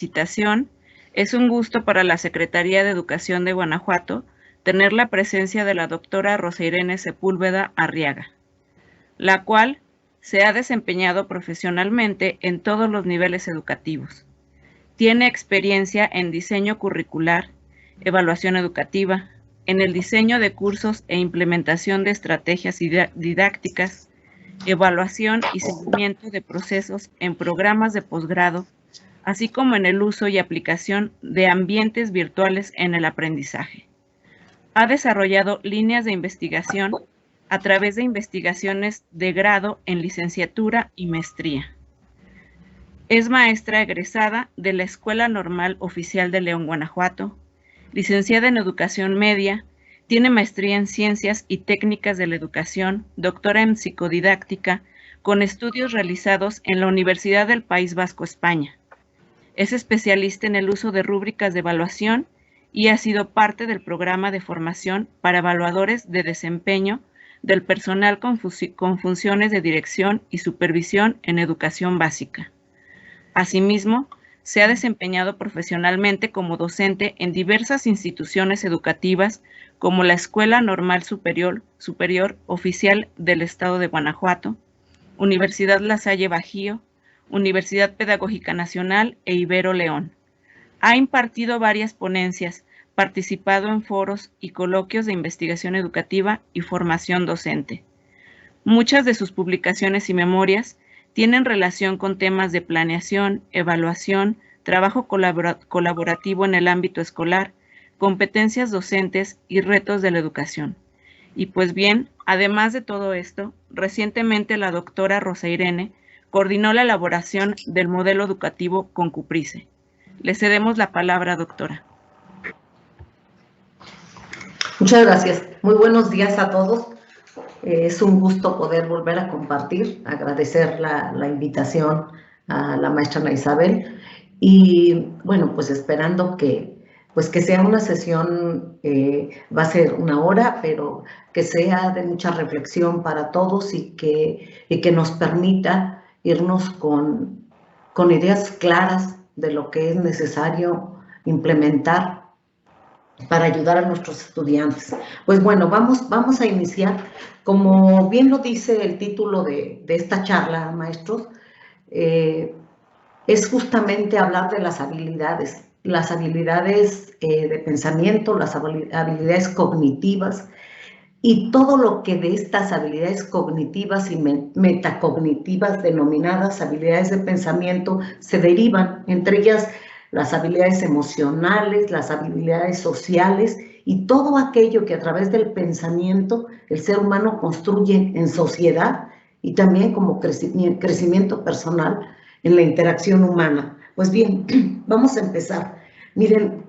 Citación, es un gusto para la Secretaría de Educación de Guanajuato tener la presencia de la doctora Rosa Irene Sepúlveda Arriaga, la cual se ha desempeñado profesionalmente en todos los niveles educativos. Tiene experiencia en diseño curricular, evaluación educativa, en el diseño de cursos e implementación de estrategias didácticas, evaluación y seguimiento de procesos en programas de posgrado, así como en el uso y aplicación de ambientes virtuales en el aprendizaje. Ha desarrollado líneas de investigación a través de investigaciones de grado en licenciatura y maestría. Es maestra egresada de la Escuela Normal Oficial de León, Guanajuato, licenciada en Educación Media, tiene maestría en Ciencias y Técnicas de la Educación, doctora en Psicodidáctica, con estudios realizados en la Universidad del País Vasco, España. Es especialista en el uso de rúbricas de evaluación y ha sido parte del programa de formación para evaluadores de desempeño del personal con funciones de dirección y supervisión en educación básica. Asimismo, se ha desempeñado profesionalmente como docente en diversas instituciones educativas como la Escuela Normal Superior Oficial del Estado de Guanajuato, Universidad La Salle Bajío, Universidad Pedagógica Nacional e Ibero León. Ha impartido varias ponencias, participado en foros y coloquios de investigación educativa y formación docente. Muchas de sus publicaciones y memorias tienen relación con temas de planeación, evaluación, trabajo colaborativo en el ámbito escolar, competencias docentes y retos de la educación. Y pues bien, además de todo esto, recientemente la doctora Rosa Irene coordinó la elaboración del modelo educativo con CUPRICE. Le cedemos la palabra, doctora. Muchas gracias. Muy buenos días a todos. Es un gusto poder volver a compartir, agradecer la invitación a la maestra Ana Isabel y bueno, pues esperando que sea una sesión, va a ser una hora, pero que sea de mucha reflexión para todos y que nos permita irnos con ideas claras de lo que es necesario implementar para ayudar a nuestros estudiantes. Pues bueno, vamos a iniciar. Como bien lo dice el título de esta charla, maestros, es justamente hablar de las habilidades de pensamiento, las habilidades cognitivas y todo lo que de estas habilidades cognitivas y metacognitivas denominadas habilidades de pensamiento se derivan, entre ellas las habilidades emocionales, las habilidades sociales y todo aquello que a través del pensamiento el ser humano construye en sociedad y también como crecimiento personal en la interacción humana. Pues bien, vamos a empezar. Miren,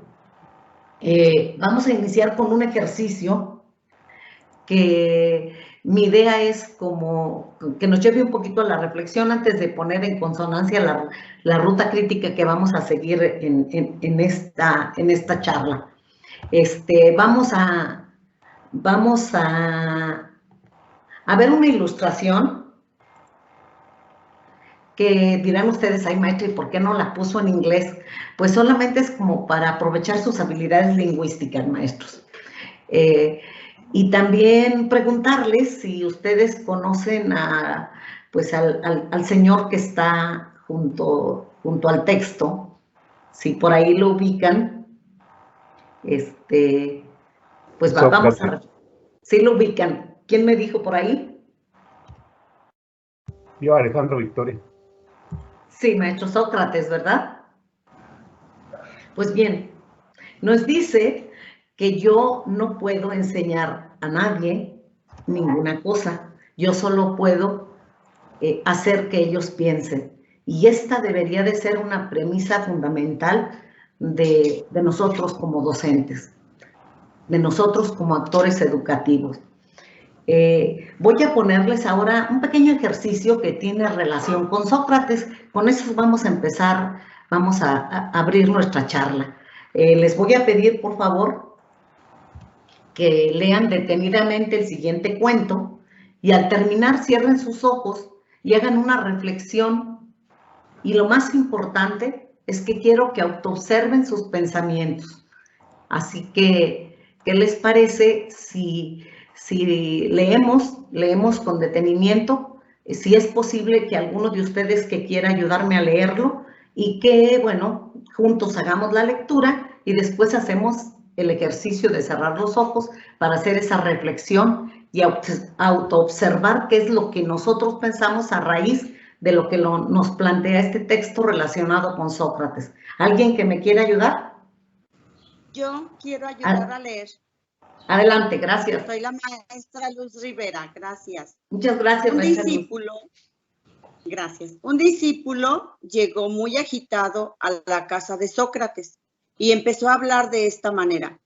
vamos a iniciar con un ejercicio que mi idea es como que nos lleve un poquito a la reflexión antes de poner en consonancia la ruta crítica que vamos a seguir en esta charla. Vamos a ver una ilustración que dirán ustedes, ay maestra, ¿y por qué no la puso en inglés? Pues solamente es como para aprovechar sus habilidades lingüísticas, maestros. Y también preguntarles si ustedes conocen al señor que está junto al texto, si por ahí lo ubican, pues vamos a ver. ¿Sí lo ubican? ¿Quién me dijo por ahí? Yo, Alejandro Victoria. Sí, maestro Sócrates, ¿verdad? Pues bien, nos dice que yo no puedo enseñar a nadie ninguna cosa, yo solo puedo hacer que ellos piensen. Y esta debería de ser una premisa fundamental de nosotros como docentes, de nosotros como actores educativos. Voy a ponerles ahora un pequeño ejercicio que tiene relación con Sócrates. Con eso vamos a empezar, vamos a abrir nuestra charla. Les voy a pedir, por favor, que lean detenidamente el siguiente cuento y al terminar cierren sus ojos y hagan una reflexión y lo más importante, es que quiero que autoobserven sus pensamientos. Así que, ¿qué les parece si leemos con detenimiento? Si es posible que alguno de ustedes que quiera ayudarme a leerlo y que, bueno, juntos hagamos la lectura y después hacemos el ejercicio de cerrar los ojos para hacer esa reflexión y autoobservar qué es lo que nosotros pensamos a raíz de lo que nos plantea este texto relacionado con Sócrates. ¿Alguien que me quiera ayudar? Yo quiero ayudar a leer. Adelante, gracias. Soy la maestra Luz Rivera, gracias. Muchas gracias, maestra Luz. Gracias. Un discípulo llegó muy agitado a la casa de Sócrates y empezó a hablar de esta manera.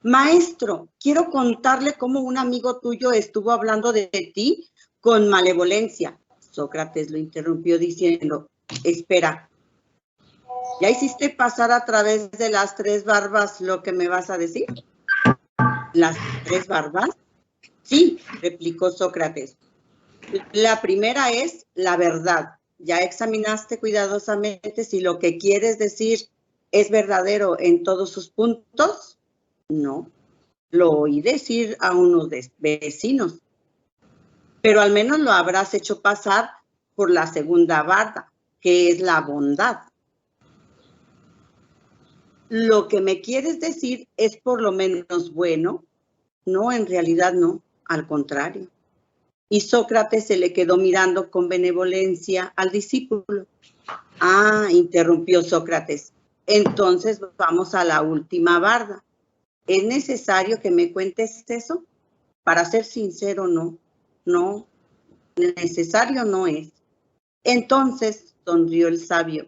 Maestro, quiero contarle cómo un amigo tuyo estuvo hablando de ti con malevolencia. Sócrates lo interrumpió diciendo, espera, ¿ya hiciste pasar a través de las 3 barbas lo que me vas a decir? ¿Las 3 barbas? Sí, replicó Sócrates. La primera es la verdad. ¿Ya examinaste cuidadosamente si lo que quieres decir es verdadero en todos sus puntos? No, lo oí decir a unos vecinos. Pero al menos lo habrás hecho pasar por la segunda barda, que es la bondad. ¿Lo que me quieres decir es por lo menos bueno? No, en realidad no, al contrario. Y Sócrates se le quedó mirando con benevolencia al discípulo. Ah, interrumpió Sócrates, entonces vamos a la última barda. ¿Es necesario que me cuentes eso? Para ser sincero, no, necesario no es. Entonces, sonrió el sabio,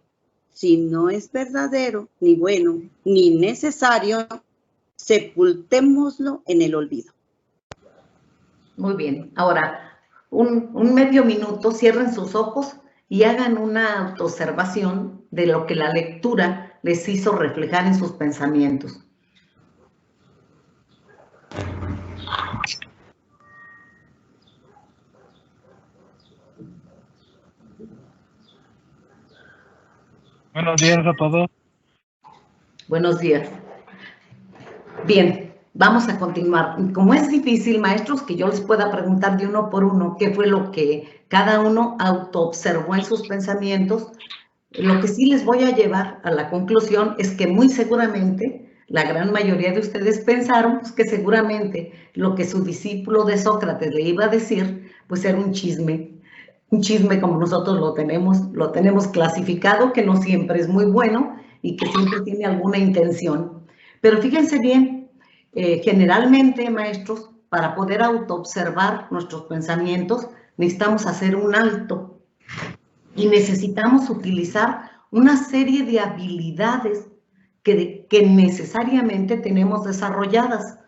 si no es verdadero, ni bueno, ni necesario, sepultémoslo en el olvido. Muy bien, ahora, un medio minuto, cierren sus ojos y hagan una autoobservación de lo que la lectura les hizo reflejar en sus pensamientos. Buenos días a todos. Buenos días. Bien, vamos a continuar. Como es difícil, maestros, que yo les pueda preguntar de uno por uno qué fue lo que cada uno autoobservó en sus pensamientos, lo que sí les voy a llevar a la conclusión es que muy seguramente la gran mayoría de ustedes pensaron pues, que seguramente lo que su discípulo de Sócrates le iba a decir, pues era un chisme como nosotros lo tenemos clasificado, que no siempre es muy bueno y que siempre tiene alguna intención. Pero fíjense bien, generalmente, maestros, para poder autoobservar nuestros pensamientos, necesitamos hacer un alto y necesitamos utilizar una serie de habilidades que necesariamente tenemos desarrolladas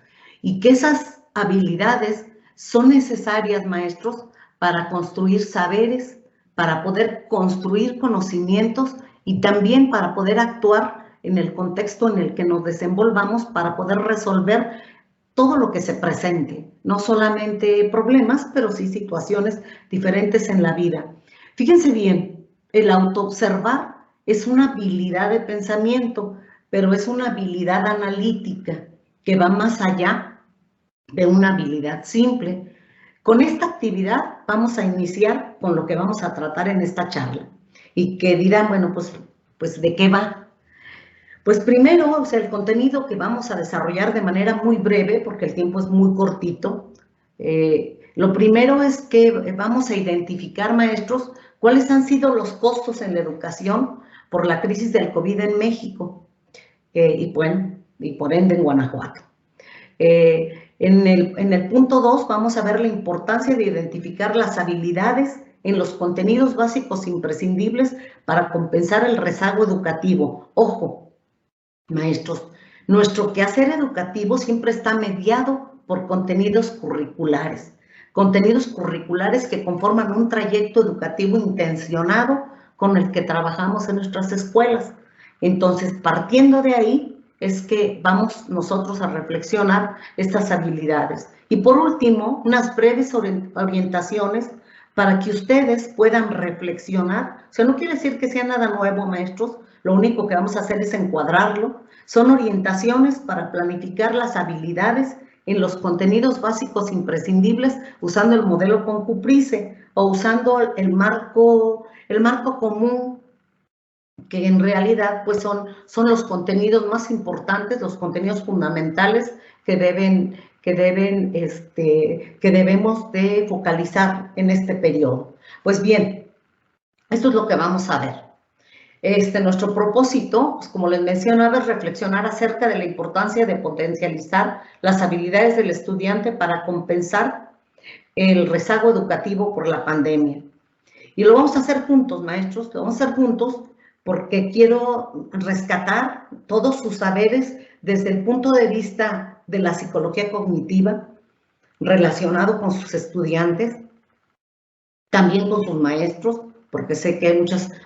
y que esas habilidades son necesarias, maestros, para construir saberes, para poder construir conocimientos y también para poder actuar en el contexto en el que nos desenvolvamos para poder resolver todo lo que se presente, no solamente problemas, pero sí situaciones diferentes en la vida. Fíjense bien, el autoobservar es una habilidad de pensamiento, pero es una habilidad analítica que va más allá de una habilidad simple. Con esta actividad vamos a iniciar con lo que vamos a tratar en esta charla y que dirán, bueno, pues ¿de qué va? Pues primero, o sea, el contenido que vamos a desarrollar de manera muy breve, porque el tiempo es muy cortito, lo primero es que vamos a identificar, maestros, cuáles han sido los costos en la educación por la crisis del COVID en México y por ende en Guanajuato. En el punto 2 vamos a ver la importancia de identificar las habilidades en los contenidos básicos imprescindibles para compensar el rezago educativo. Ojo, maestros, nuestro quehacer educativo siempre está mediado por contenidos curriculares que conforman un trayecto educativo intencionado con el que trabajamos en nuestras escuelas. Entonces, partiendo de ahí, es que vamos nosotros a reflexionar estas habilidades. Y por último, unas breves orientaciones para que ustedes puedan reflexionar. O sea, no quiere decir que sea nada nuevo, maestros. lo único que vamos a hacer es encuadrarlo. Son orientaciones para planificar las habilidades en los contenidos básicos imprescindibles usando el modelo Concuprice o usando el marco común, que en realidad pues son los contenidos más importantes, los contenidos fundamentales que debemos de focalizar en este periodo. Pues bien, esto es lo que vamos a ver. Nuestro propósito, pues como les mencionaba, es reflexionar acerca de la importancia de potencializar las habilidades del estudiante para compensar el rezago educativo por la pandemia. Y lo vamos a hacer juntos, maestros, lo vamos a hacer juntos porque quiero rescatar todos sus saberes desde el punto de vista de la psicología cognitiva, relacionado con sus estudiantes, también con sus maestros, porque sé que hay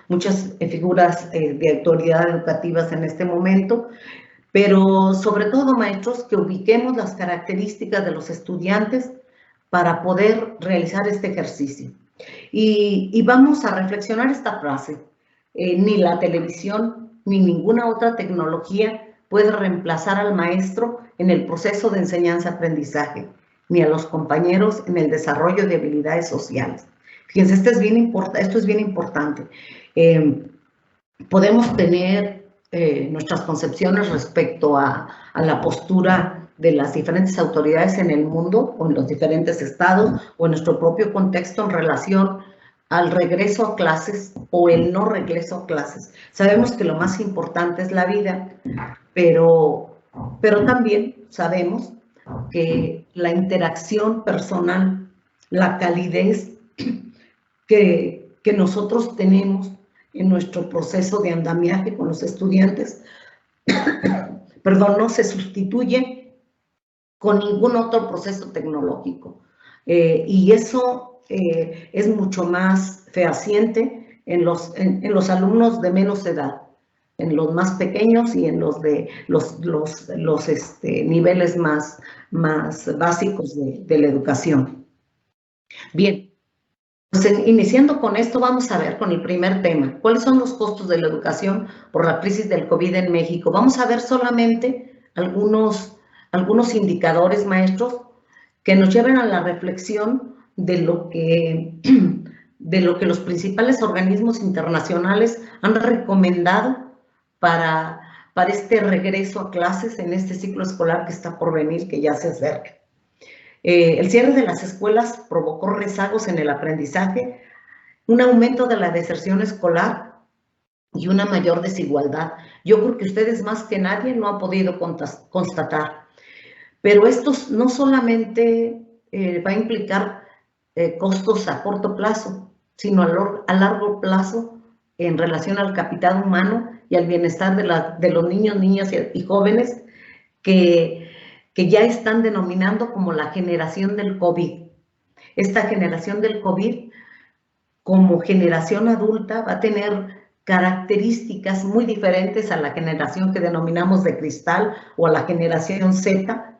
muchas figuras de autoridad educativas en este momento, pero sobre todo, maestros, que ubiquemos las características de los estudiantes para poder realizar este ejercicio. Y vamos a reflexionar esta frase: ni la televisión ni ninguna otra tecnología puede reemplazar al maestro en el proceso de enseñanza-aprendizaje, ni a los compañeros en el desarrollo de habilidades sociales. Fíjense, esto es bien importante. Podemos tener nuestras concepciones respecto a la postura de las diferentes autoridades en el mundo o en los diferentes estados o en nuestro propio contexto en relación al regreso a clases o el no regreso a clases. Sabemos que lo más importante es la vida, pero también sabemos que la interacción personal, la calidez que nosotros tenemos en nuestro proceso de andamiaje con los estudiantes, no se sustituye con ningún otro proceso tecnológico. Y eso es mucho más fehaciente en los alumnos de menos edad, en los más pequeños y en los de los niveles más básicos de la educación. Bien. Pues iniciando con esto, vamos a ver con el primer tema, ¿cuáles son los costos de la educación por la crisis del COVID en México? Vamos a ver solamente algunos indicadores, maestros, que nos lleven a la reflexión de lo que los principales organismos internacionales han recomendado para este regreso a clases en este ciclo escolar que está por venir, que ya se acerca. El cierre de las escuelas provocó rezagos en el aprendizaje, un aumento de la deserción escolar y una mayor desigualdad. Yo creo que ustedes más que nadie lo han podido constatar. Pero esto no solamente va a implicar costos a corto plazo, sino a largo plazo en relación al capital humano y al bienestar de los niños, niñas y jóvenes que ya están denominando como la generación del COVID. Esta generación del COVID, como generación adulta, va a tener características muy diferentes a la generación que denominamos de cristal o a la generación Z.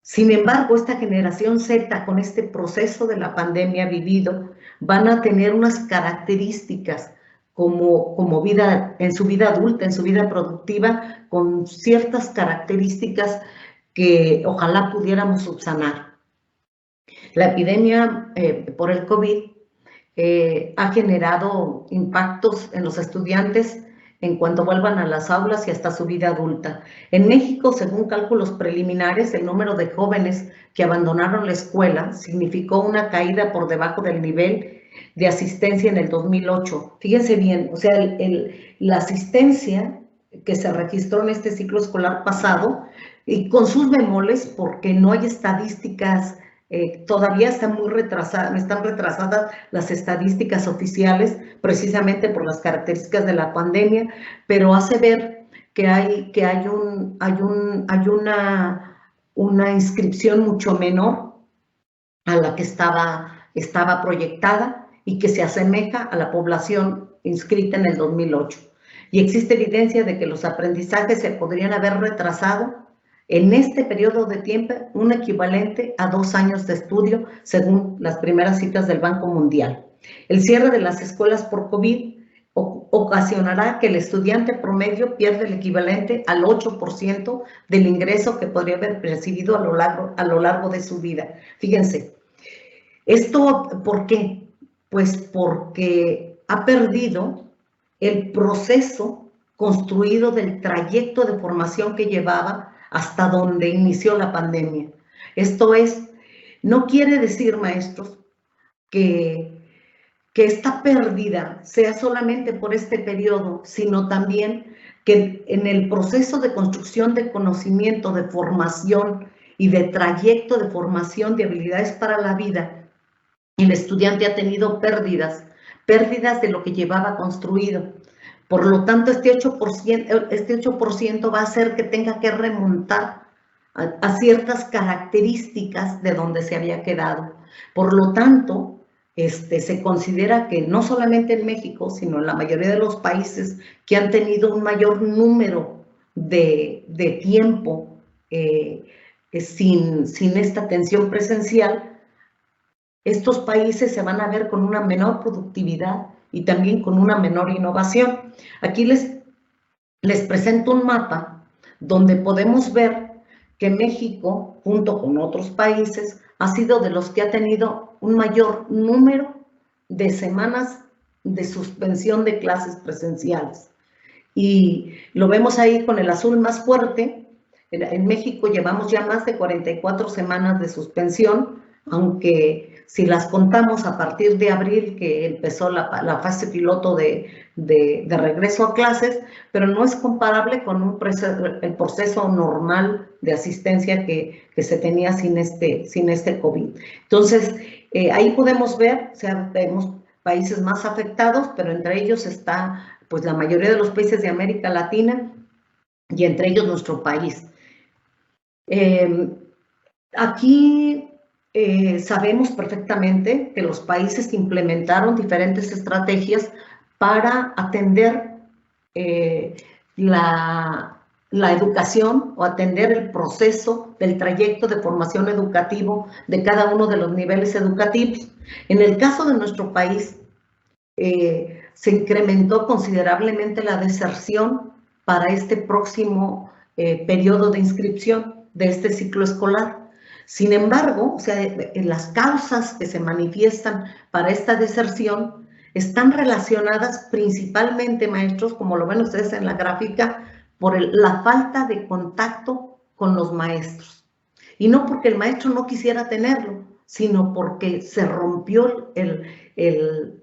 Sin embargo, esta generación Z, con este proceso de la pandemia vivido, van a tener unas características como vida, en su vida adulta, en su vida productiva, con ciertas características que ojalá pudiéramos subsanar. La epidemia por el COVID ha generado impactos en los estudiantes en cuanto vuelvan a las aulas y hasta su vida adulta. En México, según cálculos preliminares, el número de jóvenes que abandonaron la escuela significó una caída por debajo del nivel de asistencia en el 2008. Fíjense bien, o sea, la asistencia que se registró en este ciclo escolar pasado, y con sus bemoles, porque no hay estadísticas, todavía están retrasadas las estadísticas oficiales, precisamente por las características de la pandemia, pero hace ver que hay una inscripción mucho menor a la que estaba proyectada y que se asemeja a la población inscrita en el 2008. Y existe evidencia de que los aprendizajes se podrían haber retrasado en este periodo de tiempo un equivalente a 2 años de estudio, según las primeras citas del Banco Mundial. El cierre de las escuelas por COVID ocasionará que el estudiante promedio pierda el equivalente al 8% del ingreso que podría haber percibido a lo largo de su vida. Fíjense, ¿esto por qué? Pues porque ha perdido el proceso construido del trayecto de formación que llevaba hasta donde inició la pandemia. Esto es, no quiere decir, maestros, que esta pérdida sea solamente por este periodo, sino también que en el proceso de construcción de conocimiento, de formación y de trayecto de formación de habilidades para la vida, el estudiante ha tenido pérdidas de lo que llevaba construido. Por lo tanto, este 8% va a hacer que tenga que remontar a ciertas características de donde se había quedado. Por lo tanto, se considera que no solamente en México, sino en la mayoría de los países que han tenido un mayor número de tiempo sin esta atención presencial, estos países se van a ver con una menor productividad y también con una menor innovación. Aquí les presento un mapa donde podemos ver que México, junto con otros países, ha sido de los que ha tenido un mayor número de semanas de suspensión de clases presenciales. Y lo vemos ahí con el azul más fuerte. En México llevamos ya más de 44 semanas de suspensión, aunque si las contamos a partir de abril, que empezó la fase piloto de regreso a clases, pero no es comparable con el proceso normal de asistencia que se tenía sin este COVID. Entonces, ahí podemos ver, o sea, vemos países más afectados, pero entre ellos está pues la mayoría de los países de América Latina y entre ellos nuestro país. Aquí sabemos perfectamente que los países implementaron diferentes estrategias para atender la educación o atender el proceso del trayecto de formación educativo de cada uno de los niveles educativos. En el caso de nuestro país, se incrementó considerablemente la deserción para este próximo periodo de inscripción de este ciclo escolar. Sin embargo, o sea, las causas que se manifiestan para esta deserción están relacionadas principalmente, maestros, como lo ven ustedes en la gráfica, por la falta de contacto con los maestros. Y no porque el maestro no quisiera tenerlo, sino porque se rompió el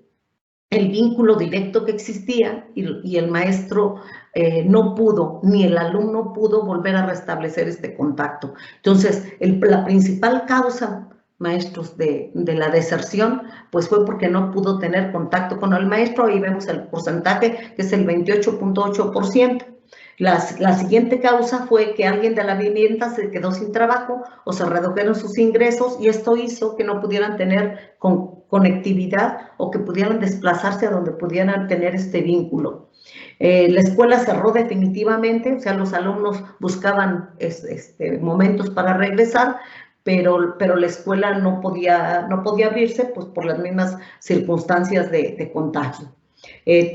vínculo directo que existía y el maestro no pudo, ni el alumno pudo volver a restablecer este contacto. Entonces, la principal causa, maestros, de la deserción, pues fue porque no pudo tener contacto con el maestro. Ahí vemos el porcentaje, que es el 28.8%. La siguiente causa fue que alguien de la vivienda se quedó sin trabajo o se redujeron sus ingresos, y esto hizo que no pudieran tener conectividad o que pudieran desplazarse a donde pudieran tener este vínculo. La escuela cerró definitivamente, o sea, los alumnos buscaban momentos para regresar, pero la escuela no podía abrirse, pues por las mismas circunstancias de contagio.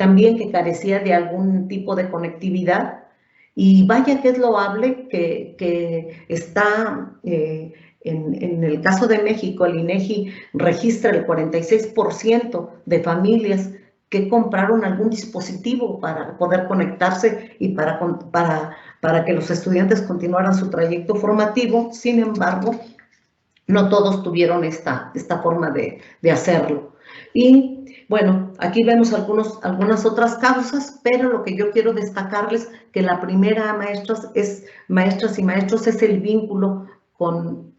También que carecía de algún tipo de conectividad. Y vaya que es loable que está, en el caso de México, el INEGI registra el 46% de familias que compraron algún dispositivo para poder conectarse y para que los estudiantes continuaran su trayecto formativo. Sin embargo, no todos tuvieron esta forma de hacerlo. Y bueno, aquí vemos algunas otras causas, pero lo que yo quiero destacarles que la primera, maestras y maestros, es el vínculo con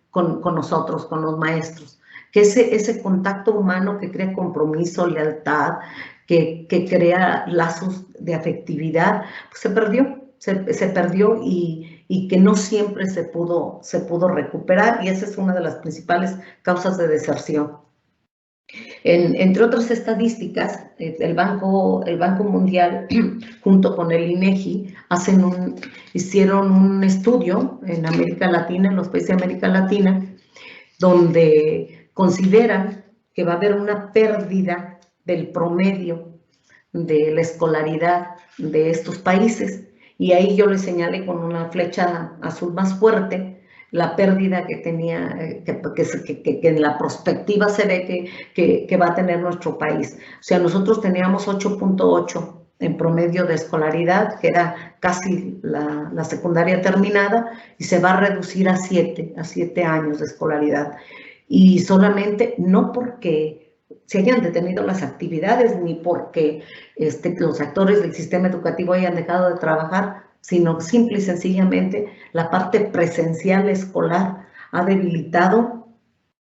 nosotros, con los maestros, que ese contacto humano que crea compromiso, lealtad, que crea lazos de afectividad, pues se perdió y que no siempre se pudo recuperar, y esa es una de las principales causas de deserción. Entre otras estadísticas, el Banco Mundial junto con el INEGI hicieron un estudio en América Latina, en los países de América Latina, donde consideran que va a haber una pérdida del promedio de la escolaridad de estos países. Y ahí yo le señalé con una flecha azul más fuerte la pérdida que tenía, que en la perspectiva se ve que va a tener nuestro país. O sea, nosotros teníamos 8.8 en promedio de escolaridad, que era casi la secundaria terminada, y se va a reducir a 7 años de escolaridad. Y solamente, no porque se hayan detenido las actividades, ni porque los actores del sistema educativo hayan dejado de trabajar, sino simple y sencillamente la parte presencial escolar ha debilitado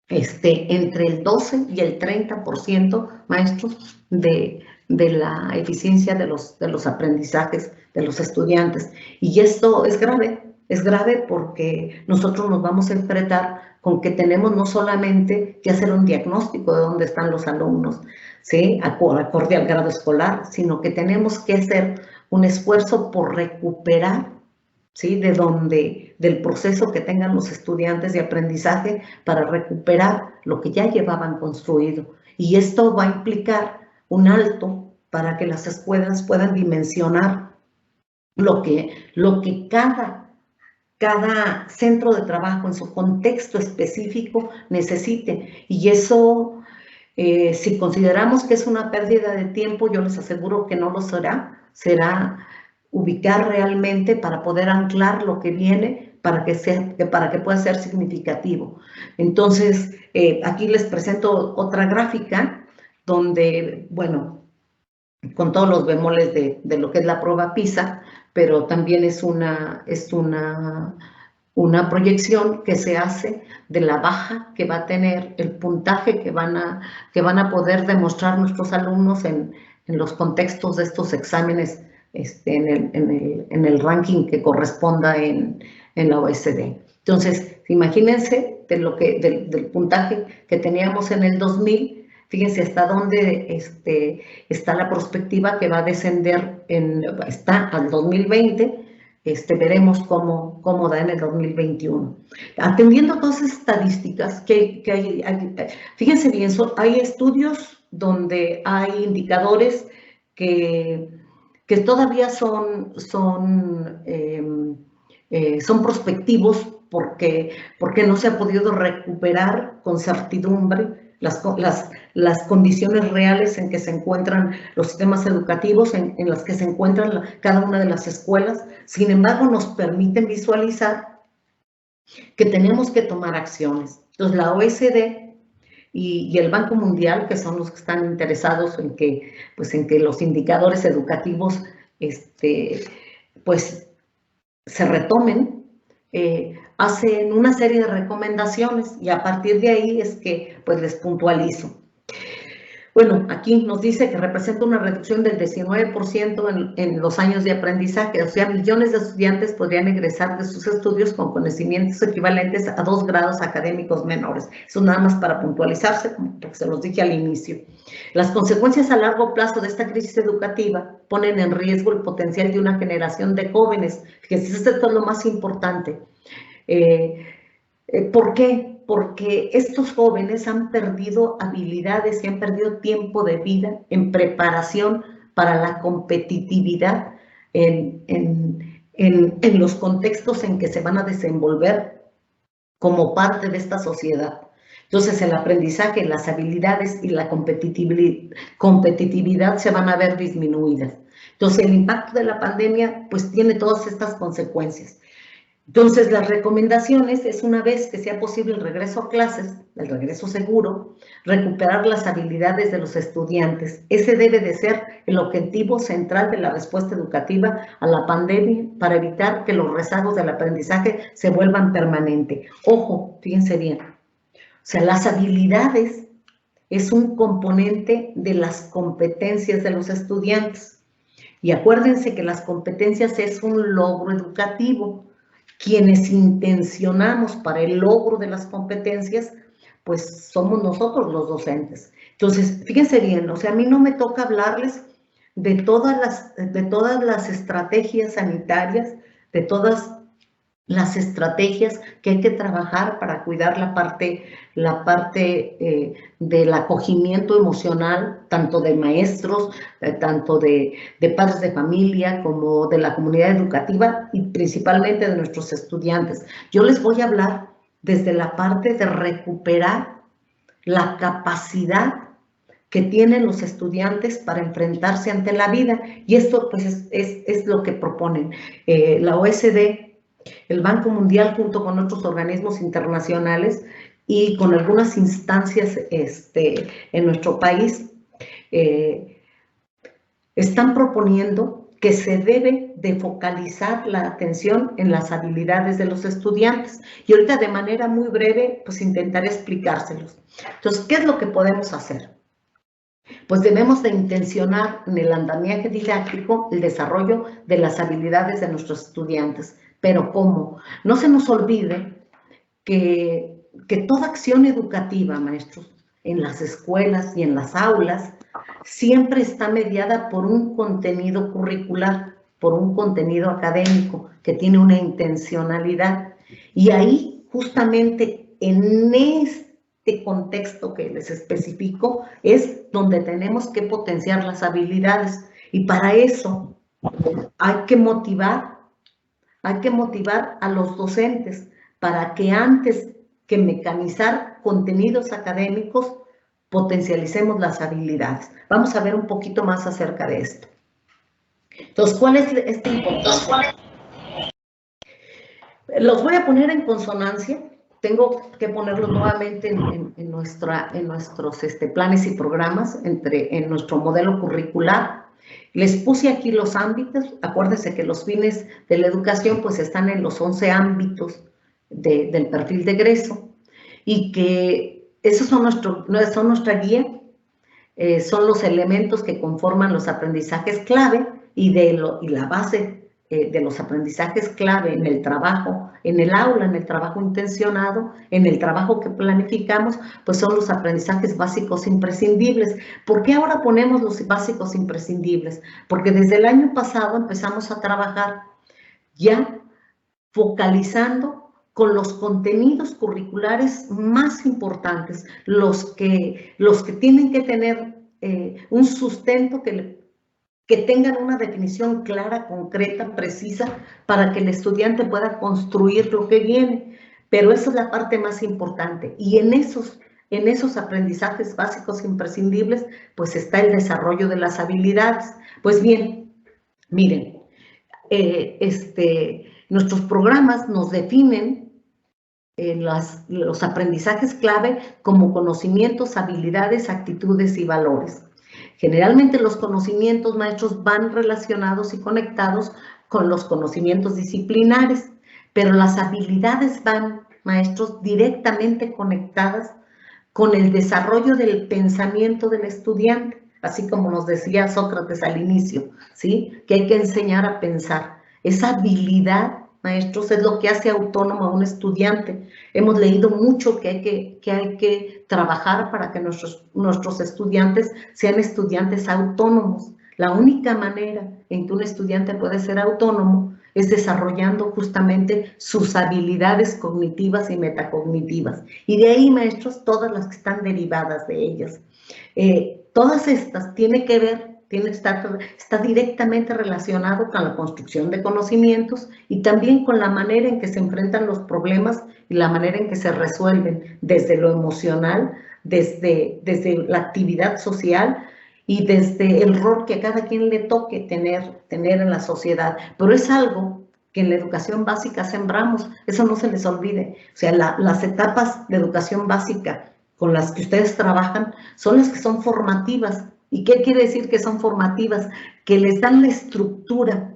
entre el 12 y el 30%, maestros, de la eficiencia de los aprendizajes de los estudiantes. Y esto es grave porque nosotros nos vamos a enfrentar con que tenemos no solamente que hacer un diagnóstico de dónde están los alumnos, ¿sí?, acorde al grado escolar, sino que tenemos que hacer un esfuerzo por recuperar, ¿sí?, del proceso que tengan los estudiantes de aprendizaje para recuperar lo que ya llevaban construido. Y esto va a implicar un alto para que las escuelas puedan dimensionar lo que cada centro de trabajo en su contexto específico necesite. Y eso, si consideramos que es una pérdida de tiempo, yo les aseguro que no lo será ubicar realmente para poder anclar lo que viene para que pueda ser significativo. Entonces, aquí les presento otra gráfica donde, bueno, con todos los bemoles de lo que es la prueba PISA, pero también es una proyección que se hace de la baja que va a tener el puntaje que van a poder demostrar nuestros alumnos en los contextos de estos exámenes, en el ranking que corresponda en la OECD. Entonces, imagínense del puntaje que teníamos en el 2000, fíjense hasta dónde está la perspectiva que va a descender, está al 2020, veremos cómo da en el 2021. Atendiendo todas esas estadísticas que hay, fíjense bien, hay estudios donde hay indicadores que todavía son prospectivos porque no se ha podido recuperar con certidumbre las condiciones reales en que se encuentran los sistemas educativos, en las que se encuentran cada una de las escuelas. Sin embargo, nos permiten visualizar que tenemos que tomar acciones. Entonces, la OECD y el Banco Mundial, que son los que están interesados en que los indicadores educativos pues se retomen, hacen una serie de recomendaciones y a partir de ahí es que pues les puntualizo. Bueno, aquí nos dice que representa una reducción del 19% en los años de aprendizaje, o sea, millones de estudiantes podrían egresar de sus estudios con conocimientos equivalentes a 2 grados académicos menores. Eso nada más para puntualizarse, como se los dije al inicio. Las consecuencias a largo plazo de esta crisis educativa ponen en riesgo el potencial de una generación de jóvenes. Fíjense, esto es lo más importante. ¿Por qué? Porque estos jóvenes han perdido habilidades y han perdido tiempo de vida en preparación para la competitividad en los contextos en que se van a desenvolver como parte de esta sociedad. Entonces, el aprendizaje, las habilidades y la competitividad se van a ver disminuidas. Entonces, el impacto de la pandemia pues tiene todas estas consecuencias. Entonces, las recomendaciones es, una vez que sea posible el regreso a clases, el regreso seguro, recuperar las habilidades de los estudiantes. Ese debe de ser el objetivo central de la respuesta educativa a la pandemia para evitar que los rezagos del aprendizaje se vuelvan permanentes. Ojo, fíjense bien, o sea, las habilidades es un componente de las competencias de los estudiantes. Y acuérdense que las competencias es un logro educativo. Quienes intencionamos para el logro de las competencias, pues somos nosotros los docentes. Entonces, fíjense bien, o sea, a mí no me toca hablarles de todas las estrategias sanitarias, de todas las estrategias que hay que trabajar para cuidar la parte del acogimiento emocional, tanto de maestros, tanto de padres de familia, como de la comunidad educativa y principalmente de nuestros estudiantes. Yo les voy a hablar desde la parte de recuperar la capacidad que tienen los estudiantes para enfrentarse ante la vida, y esto pues es lo que proponen la OSD, el Banco Mundial, junto con otros organismos internacionales y con algunas instancias en nuestro país, están proponiendo que se debe de focalizar la atención en las habilidades de los estudiantes. Y ahorita de manera muy breve, pues intentaré explicárselos. Entonces, ¿qué es lo que podemos hacer? Pues debemos de intencionar en el andamiaje didáctico el desarrollo de las habilidades de nuestros estudiantes. Pero ¿cómo? No se nos olvide que toda acción educativa, maestros, en las escuelas y en las aulas, siempre está mediada por un contenido curricular, por un contenido académico que tiene una intencionalidad. Y ahí, justamente en este contexto que les especifico, es donde tenemos que potenciar las habilidades. Y para eso hay que motivar a los docentes para que antes que mecanizar contenidos académicos, potencialicemos las habilidades. Vamos a ver un poquito más acerca de esto. Entonces, ¿cuál es esta importancia? Los voy a poner en consonancia. Tengo que ponerlos nuevamente en nuestros planes y programas, en nuestro modelo curricular. Les puse aquí los ámbitos. Acuérdense que los fines de la educación pues están en los 11 ámbitos del perfil de egreso, y que esos son nuestra guía, son los elementos que conforman los aprendizajes clave y la base de los aprendizajes clave en el trabajo, en el aula, en el trabajo intencionado, en el trabajo que planificamos, pues son los aprendizajes básicos imprescindibles. ¿Por qué ahora ponemos los básicos imprescindibles? Porque desde el año pasado empezamos a trabajar ya focalizando con los contenidos curriculares más importantes, los que tienen que tener un sustento que tengan una definición clara, concreta, precisa, para que el estudiante pueda construir lo que viene. Pero esa es la parte más importante. Y en esos aprendizajes básicos imprescindibles, pues está el desarrollo de las habilidades. Pues bien, miren, nuestros programas nos definen los aprendizajes clave como conocimientos, habilidades, actitudes y valores. Generalmente los conocimientos, maestros, van relacionados y conectados con los conocimientos disciplinares, pero las habilidades van, maestros, directamente conectadas con el desarrollo del pensamiento del estudiante, así como nos decía Sócrates al inicio, ¿sí? Que hay que enseñar a pensar. Esa habilidad, maestros, es lo que hace autónomo a un estudiante. Hemos leído mucho que hay que trabajar para que nuestros estudiantes sean estudiantes autónomos. La única manera en que un estudiante puede ser autónomo es desarrollando justamente sus habilidades cognitivas y metacognitivas. Y de ahí, maestros, todas las que están derivadas de ellas. Todas estas tienen que ver, está directamente relacionado con la construcción de conocimientos y también con la manera en que se enfrentan los problemas y la manera en que se resuelven desde lo emocional, desde la actividad social y desde el rol que a cada quien le toque tener en la sociedad. Pero es algo que en la educación básica sembramos, eso no se les olvide. O sea, las etapas de educación básica con las que ustedes trabajan son las que son formativas. ¿Y qué quiere decir que son formativas? Que les dan la estructura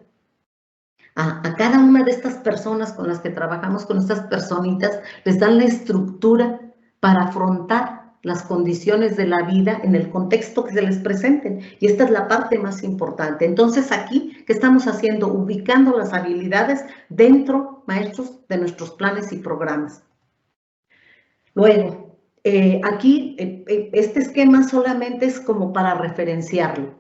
a cada una de estas personas con las que trabajamos, con estas personitas, les dan la estructura para afrontar las condiciones de la vida en el contexto que se les presenten. Y esta es la parte más importante. Entonces aquí, ¿qué estamos haciendo? Ubicando las habilidades dentro, maestros, de nuestros planes y programas. Luego, aquí, este esquema solamente es como para referenciarlo.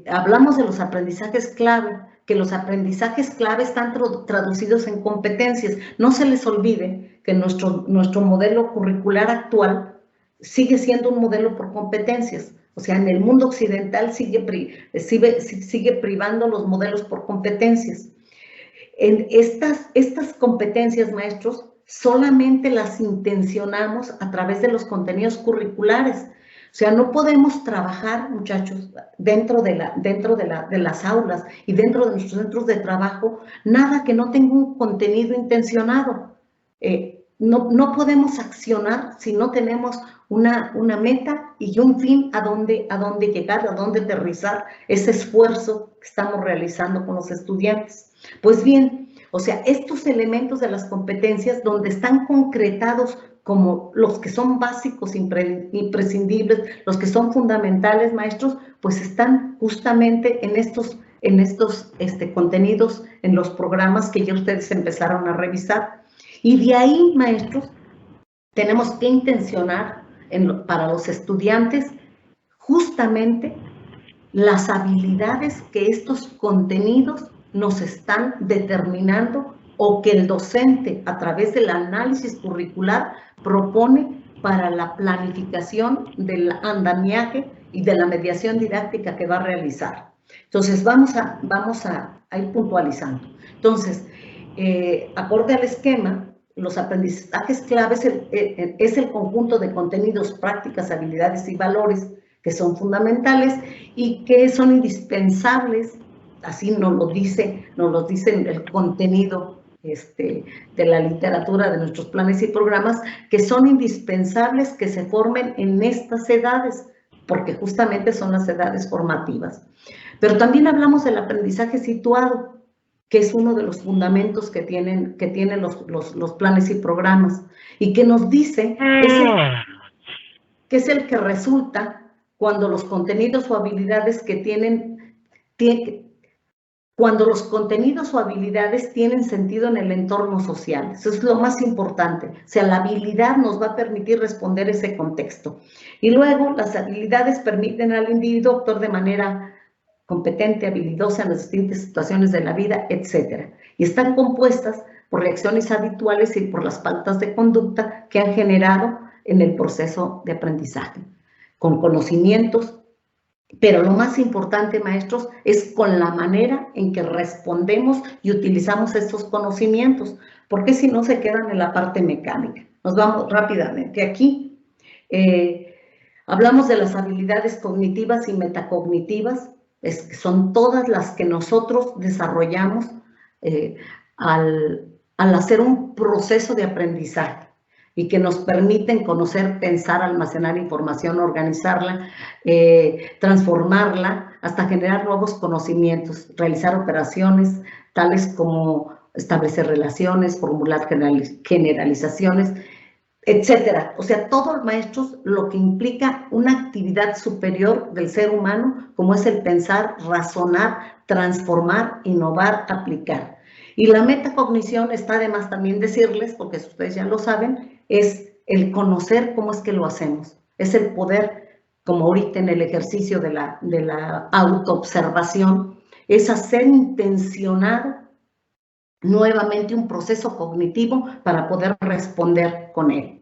hablamos de los aprendizajes clave, que los aprendizajes clave están traducidos en competencias. No se les olvide que nuestro modelo curricular actual sigue siendo un modelo por competencias. O sea, en el mundo occidental sigue privando los modelos por competencias. En estas competencias, maestros, solamente las intencionamos a través de los contenidos curriculares. O sea, no podemos trabajar, muchachos, dentro de las aulas y dentro de nuestros centros de trabajo, nada que no tenga un contenido intencionado. No podemos accionar si no tenemos una meta y un fin a dónde llegar, a dónde aterrizar ese esfuerzo que estamos realizando con los estudiantes. Pues bien, o sea, estos elementos de las competencias donde están concretados como los que son básicos, imprescindibles, los que son fundamentales, maestros, pues están justamente en estos contenidos, en los programas que ya ustedes empezaron a revisar. Y de ahí, maestros, tenemos que intencionar para los estudiantes justamente las habilidades que estos contenidos nos están determinando o que el docente, a través del análisis curricular, propone para la planificación del andamiaje y de la mediación didáctica que va a realizar. Entonces, vamos a ir puntualizando. Entonces, acorde al esquema, los aprendizajes claves es el conjunto de contenidos, prácticas, habilidades y valores que son fundamentales y que son indispensables, así nos lo dice el contenido de la literatura de nuestros planes y programas, que son indispensables que se formen en estas edades, porque justamente son las edades formativas. Pero también hablamos del aprendizaje situado, que es uno de los fundamentos que tienen los planes y programas, y que nos dice que es el que resulta cuando los contenidos o habilidades tienen sentido en el entorno social. Eso es lo más importante. O sea, la habilidad nos va a permitir responder ese contexto. Y luego, las habilidades permiten al individuo actuar de manera competente, habilidosa en las distintas situaciones de la vida, etc. Y están compuestas por reacciones habituales y por las pautas de conducta que han generado en el proceso de aprendizaje, con conocimientos, pero lo más importante, maestros, es con la manera en que respondemos y utilizamos estos conocimientos, porque si no se quedan en la parte mecánica. Nos vamos rápidamente. Aquí hablamos de las habilidades cognitivas y metacognitivas, son todas las que nosotros desarrollamos al hacer un proceso de aprendizaje y que nos permiten conocer, pensar, almacenar información, organizarla, transformarla hasta generar nuevos conocimientos, realizar operaciones tales como establecer relaciones, formular generalizaciones, etcétera. O sea, todo, maestros, lo que implica una actividad superior del ser humano, como es el pensar, razonar, transformar, innovar, aplicar. Y la metacognición está además también decirles, porque ustedes ya lo saben, es el conocer cómo es que lo hacemos. Es el poder, como ahorita en el ejercicio de la autoobservación, es hacer intencionado nuevamente un proceso cognitivo para poder responder con él.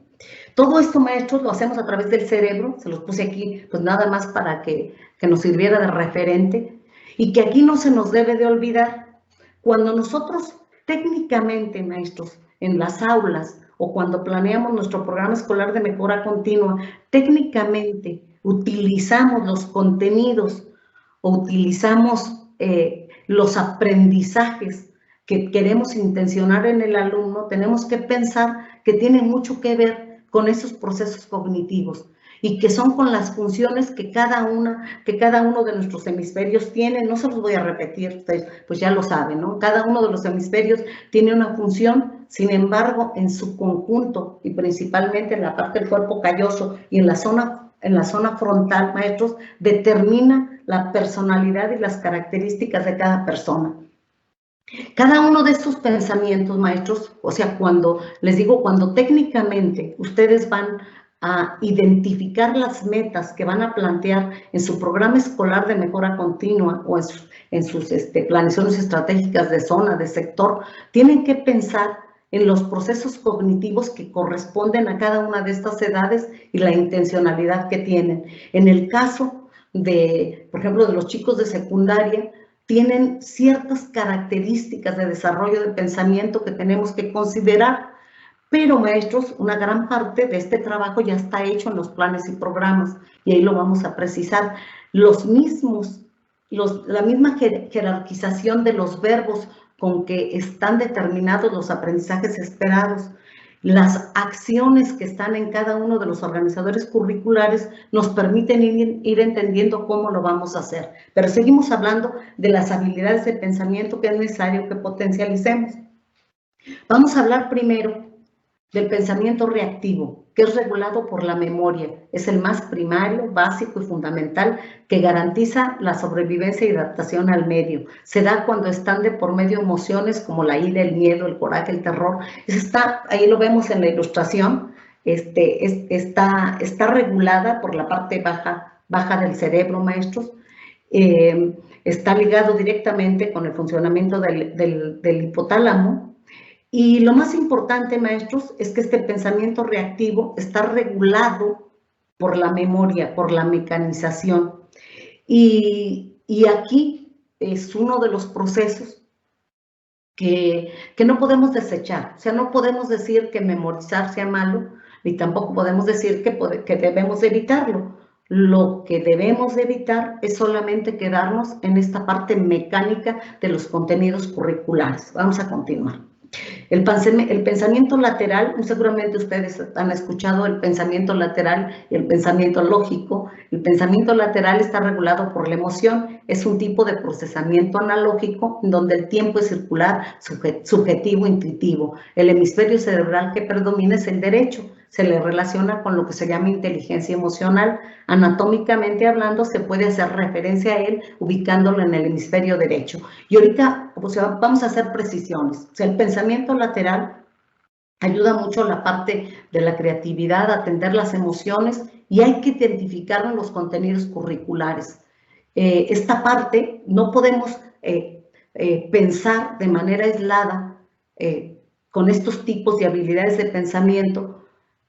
Todo esto, maestros, lo hacemos a través del cerebro, se los puse aquí pues nada más para que nos sirviera de referente, y que aquí no se nos debe de olvidar, cuando nosotros técnicamente, maestros, en las aulas o cuando planeamos nuestro programa escolar de mejora continua, técnicamente utilizamos los contenidos o utilizamos los aprendizajes que queremos intencionar en el alumno, tenemos que pensar que tiene mucho que ver con esos procesos cognitivos y que son con las funciones que cada uno de nuestros hemisferios tiene. No se los voy a repetir, ustedes pues ya lo saben, ¿no? Cada uno de los hemisferios tiene una función, sin embargo, en su conjunto y principalmente en la parte del cuerpo calloso y en la zona frontal, maestros, determina la personalidad y las características de cada persona. Cada uno de estos pensamientos, maestros, o sea, cuando técnicamente ustedes van a identificar las metas que van a plantear en su programa escolar de mejora continua o en sus planeaciones estratégicas de zona, de sector, tienen que pensar en los procesos cognitivos que corresponden a cada una de estas edades y la intencionalidad que tienen. En el caso de, por ejemplo, de los chicos de secundaria, tienen ciertas características de desarrollo de pensamiento que tenemos que considerar. Pero, maestros, una gran parte de este trabajo ya está hecho en los planes y programas, y ahí lo vamos a precisar. La misma jerarquización de los verbos con que están determinados los aprendizajes esperados, las acciones que están en cada uno de los organizadores curriculares nos permiten ir entendiendo cómo lo vamos a hacer. Pero seguimos hablando de las habilidades de pensamiento que es necesario que potencialicemos. Vamos a hablar primero del pensamiento reactivo, que es regulado por la memoria. Es el más primario, básico y fundamental que garantiza la sobrevivencia y adaptación al medio. Se da cuando están de por medio emociones como la ira, el miedo, el coraje, el terror. Ahí lo vemos en la ilustración, está regulada por la parte baja del cerebro, maestros. Está ligado directamente con el funcionamiento del hipotálamo. Y lo más importante, maestros, es que este pensamiento reactivo está regulado por la memoria, por la mecanización. Y aquí es uno de los procesos que no podemos desechar. O sea, no podemos decir que memorizar sea malo, ni tampoco podemos decir que debemos evitarlo. Lo que debemos evitar es solamente quedarnos en esta parte mecánica de los contenidos curriculares. Vamos a continuar. El pensamiento lateral, seguramente ustedes han escuchado el pensamiento lateral y el pensamiento lógico. El pensamiento lateral está regulado por la emoción, es un tipo de procesamiento analógico donde el tiempo es circular, subjetivo, intuitivo. El hemisferio cerebral que predomina es el derecho, se le relaciona con lo que se llama inteligencia emocional. Anatómicamente hablando, se puede hacer referencia a él ubicándolo en el hemisferio derecho. Y ahorita vamos a hacer precisiones. O sea, el pensamiento lateral ayuda mucho a la parte de la creatividad, a atender las emociones, y hay que identificar en los contenidos curriculares. Esta parte no podemos pensar de manera aislada con estos tipos de habilidades de pensamiento.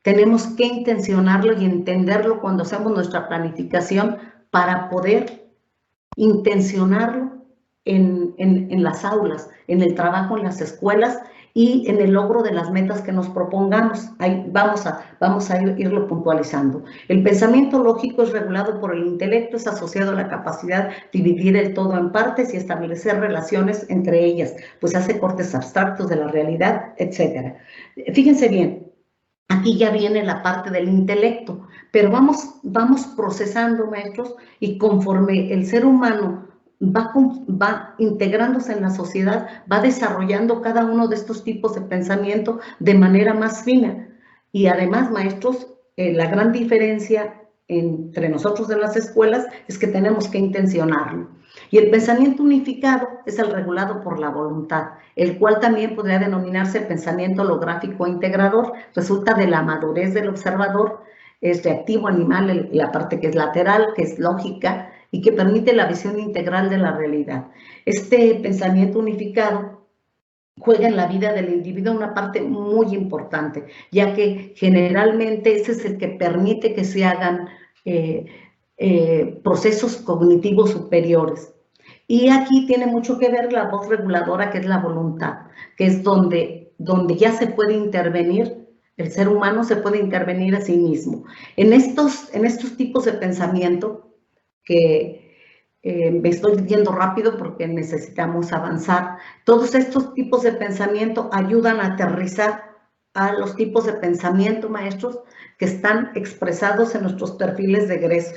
Tenemos que intencionarlo y entenderlo cuando hacemos nuestra planificación para poder intencionarlo en las aulas, en el trabajo en las escuelas y en el logro de las metas que nos propongamos. Ahí vamos a irlo puntualizando. El pensamiento lógico es regulado por el intelecto, es asociado a la capacidad de dividir el todo en partes y establecer relaciones entre ellas, pues hace cortes abstractos de la realidad, etc. Fíjense bien. Aquí ya viene la parte del intelecto, pero vamos procesando, maestros, y conforme el ser humano va integrándose en la sociedad, va desarrollando cada uno de estos tipos de pensamiento de manera más fina. Y además, maestros, la gran diferencia entre nosotros en las escuelas es que tenemos que intencionarlo. Y el pensamiento unificado es el regulado por la voluntad, el cual también podría denominarse el pensamiento holográfico integrador. Resulta de la madurez del observador, es reactivo animal, la parte que es lateral, que es lógica y que permite la visión integral de la realidad. Este pensamiento unificado juega en la vida del individuo una parte muy importante, ya que generalmente ese es el que permite que se hagan procesos cognitivos superiores. Y aquí tiene mucho que ver la voz reguladora, que es la voluntad, que es donde ya se puede intervenir, el ser humano se puede intervenir a sí mismo. En estos tipos de pensamiento, que me estoy yendo rápido porque necesitamos avanzar, todos estos tipos de pensamiento ayudan a aterrizar a los tipos de pensamiento, maestros, que están expresados en nuestros perfiles de egreso.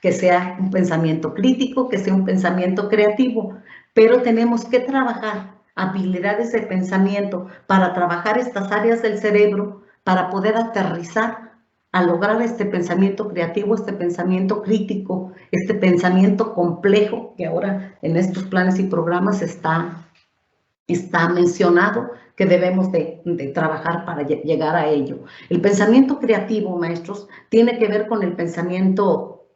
Que sea un pensamiento crítico, que sea un pensamiento creativo, pero tenemos que trabajar habilidades de pensamiento para trabajar estas áreas del cerebro para poder aterrizar a lograr este pensamiento creativo, este pensamiento crítico, este pensamiento complejo que ahora en estos planes y programas está está mencionado que debemos de trabajar para llegar a ello. El pensamiento creativo, maestros, tiene que ver con el pensamiento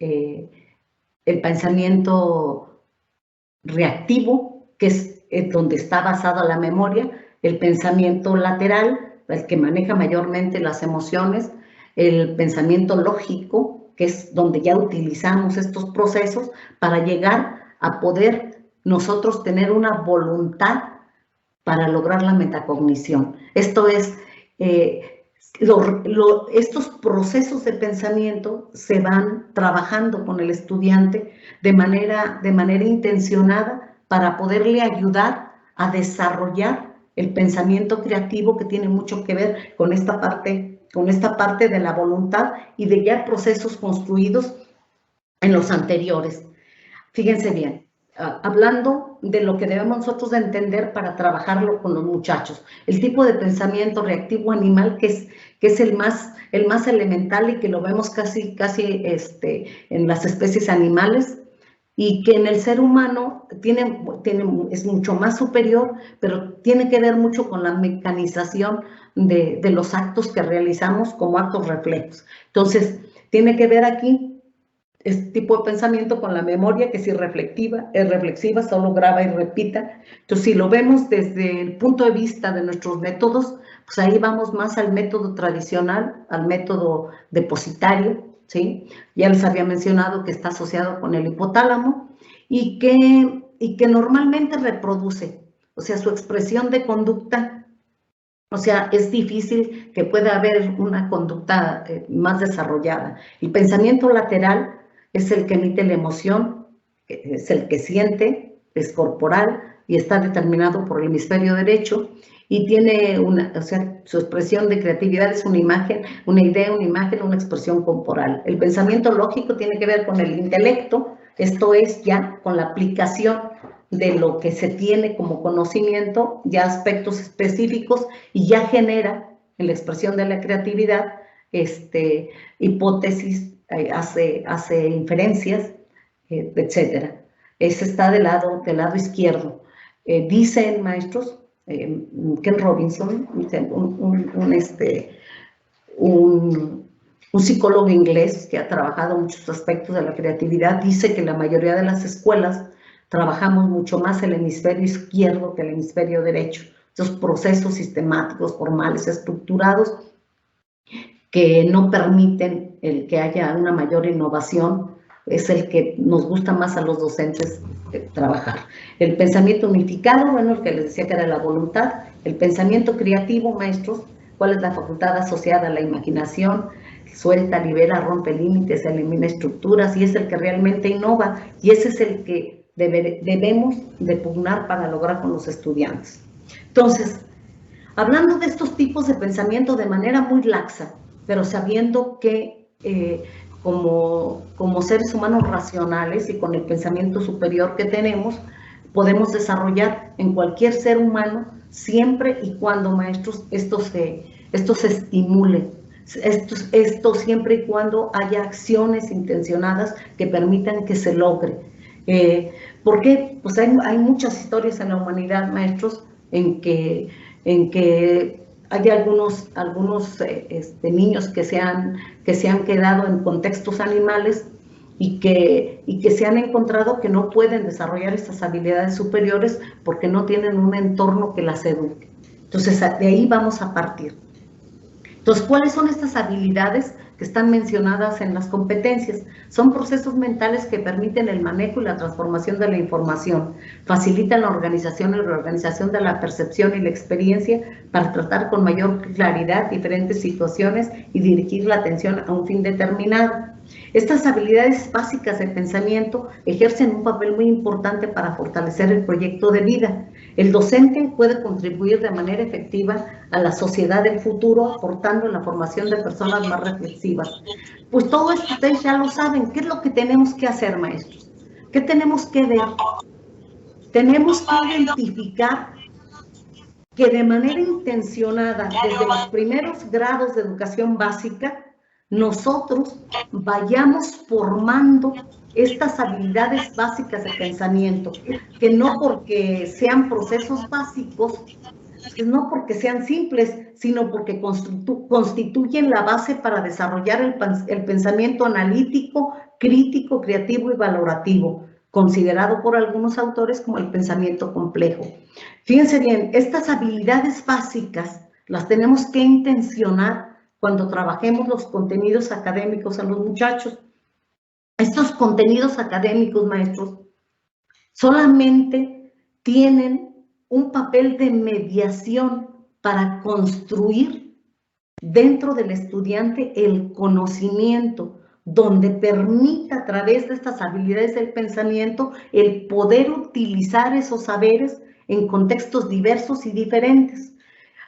reactivo, que es donde está basada la memoria, el pensamiento lateral, el que maneja mayormente las emociones, el pensamiento lógico, que es donde ya utilizamos estos procesos para llegar a poder nosotros tener una voluntad para lograr la metacognición. Esto es, estos procesos de pensamiento se van trabajando con el estudiante de manera intencionada para poderle ayudar a desarrollar el pensamiento creativo, que tiene mucho que ver con esta parte de la voluntad y de ya procesos construidos en los anteriores. Fíjense bien, hablando de lo que debemos nosotros de entender para trabajarlo con los muchachos, el tipo de pensamiento reactivo animal que es el más elemental y que lo vemos casi en las especies animales, y que en el ser humano es mucho más superior, pero tiene que ver mucho con la mecanización de los actos que realizamos como actos reflejos. Entonces, tiene que ver aquí este tipo de pensamiento con la memoria, que es reflexiva, solo graba y repita. Entonces, si lo vemos desde el punto de vista de nuestros métodos, pues ahí vamos más al método tradicional, al método depositario, ¿sí? Ya les había mencionado que está asociado con el hipotálamo y que normalmente reproduce, o sea, su expresión de conducta, o sea, es difícil que pueda haber una conducta más desarrollada. El pensamiento lateral es el que emite la emoción, es el que siente, es corporal y está determinado por el hemisferio derecho, y tiene su expresión de creatividad es una imagen, una idea, una imagen, una expresión corporal. El pensamiento lógico tiene que ver con el intelecto, esto es ya con la aplicación de lo que se tiene como conocimiento, ya aspectos específicos, y ya genera en la expresión de la creatividad hipótesis, hace inferencias, etcétera. Ese está del lado izquierdo. Dicen, maestros, Ken Robinson, un psicólogo inglés que ha trabajado muchos aspectos de la creatividad, dice que la mayoría de las escuelas trabajamos mucho más el hemisferio izquierdo que el hemisferio derecho. Estos procesos sistemáticos, formales, estructurados, que no permiten el que haya una mayor innovación, es el que nos gusta más a los docentes trabajar. El pensamiento unificado, bueno, el que les decía que era la voluntad. El pensamiento creativo, maestros, ¿cuál es la facultad asociada a la imaginación? Suelta, libera, rompe límites, elimina estructuras, y es el que realmente innova, y ese es el que debemos de pugnar para lograr con los estudiantes. Entonces, hablando de estos tipos de pensamiento de manera muy laxa, pero sabiendo que como seres humanos racionales y con el pensamiento superior que tenemos, podemos desarrollar en cualquier ser humano, siempre y cuando, maestros, esto se estimule, esto siempre y cuando haya acciones intencionadas que permitan que se logre. ¿Por qué? Pues hay muchas historias en la humanidad, maestros, en que hay algunos niños que se han quedado en contextos animales y que se han encontrado que no pueden desarrollar estas habilidades superiores porque no tienen un entorno que las eduque. Entonces, de ahí vamos a partir. Entonces, ¿cuáles son estas habilidades que están mencionadas en las competencias? Son procesos mentales que permiten el manejo y la transformación de la información, facilitan la organización y reorganización de la percepción y la experiencia para tratar con mayor claridad diferentes situaciones y dirigir la atención a un fin determinado. Estas habilidades básicas de pensamiento ejercen un papel muy importante para fortalecer el proyecto de vida. El docente puede contribuir de manera efectiva a la sociedad del futuro, aportando en la formación de personas más reflexivas. Pues todo esto ustedes ya lo saben. ¿Qué es lo que tenemos que hacer, maestros? ¿Qué tenemos que ver? Tenemos que identificar que de manera intencionada, desde los primeros grados de educación básica, nosotros vayamos formando estas habilidades básicas de pensamiento, que no porque sean procesos básicos, no porque sean simples, sino porque constituyen la base para desarrollar el pensamiento analítico, crítico, creativo y valorativo, considerado por algunos autores como el pensamiento complejo. Fíjense bien, estas habilidades básicas las tenemos que intencionar cuando trabajemos los contenidos académicos a los muchachos. Estos contenidos académicos, maestros, solamente tienen un papel de mediación para construir dentro del estudiante el conocimiento, donde permita a través de estas habilidades del pensamiento el poder utilizar esos saberes en contextos diversos y diferentes.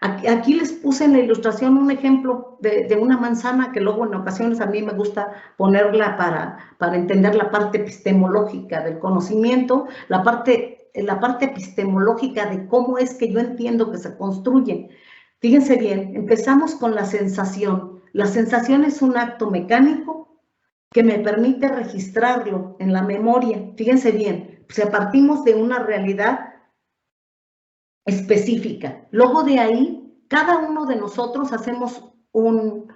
Aquí les puse en la ilustración un ejemplo de una manzana que luego en ocasiones a mí me gusta ponerla para entender la parte epistemológica del conocimiento, la parte epistemológica de cómo es que yo entiendo que se construye. Fíjense bien, empezamos con la sensación. La sensación es un acto mecánico que me permite registrarlo en la memoria. Fíjense bien, si partimos de una realidad específica. Luego de ahí, cada uno de nosotros hacemos una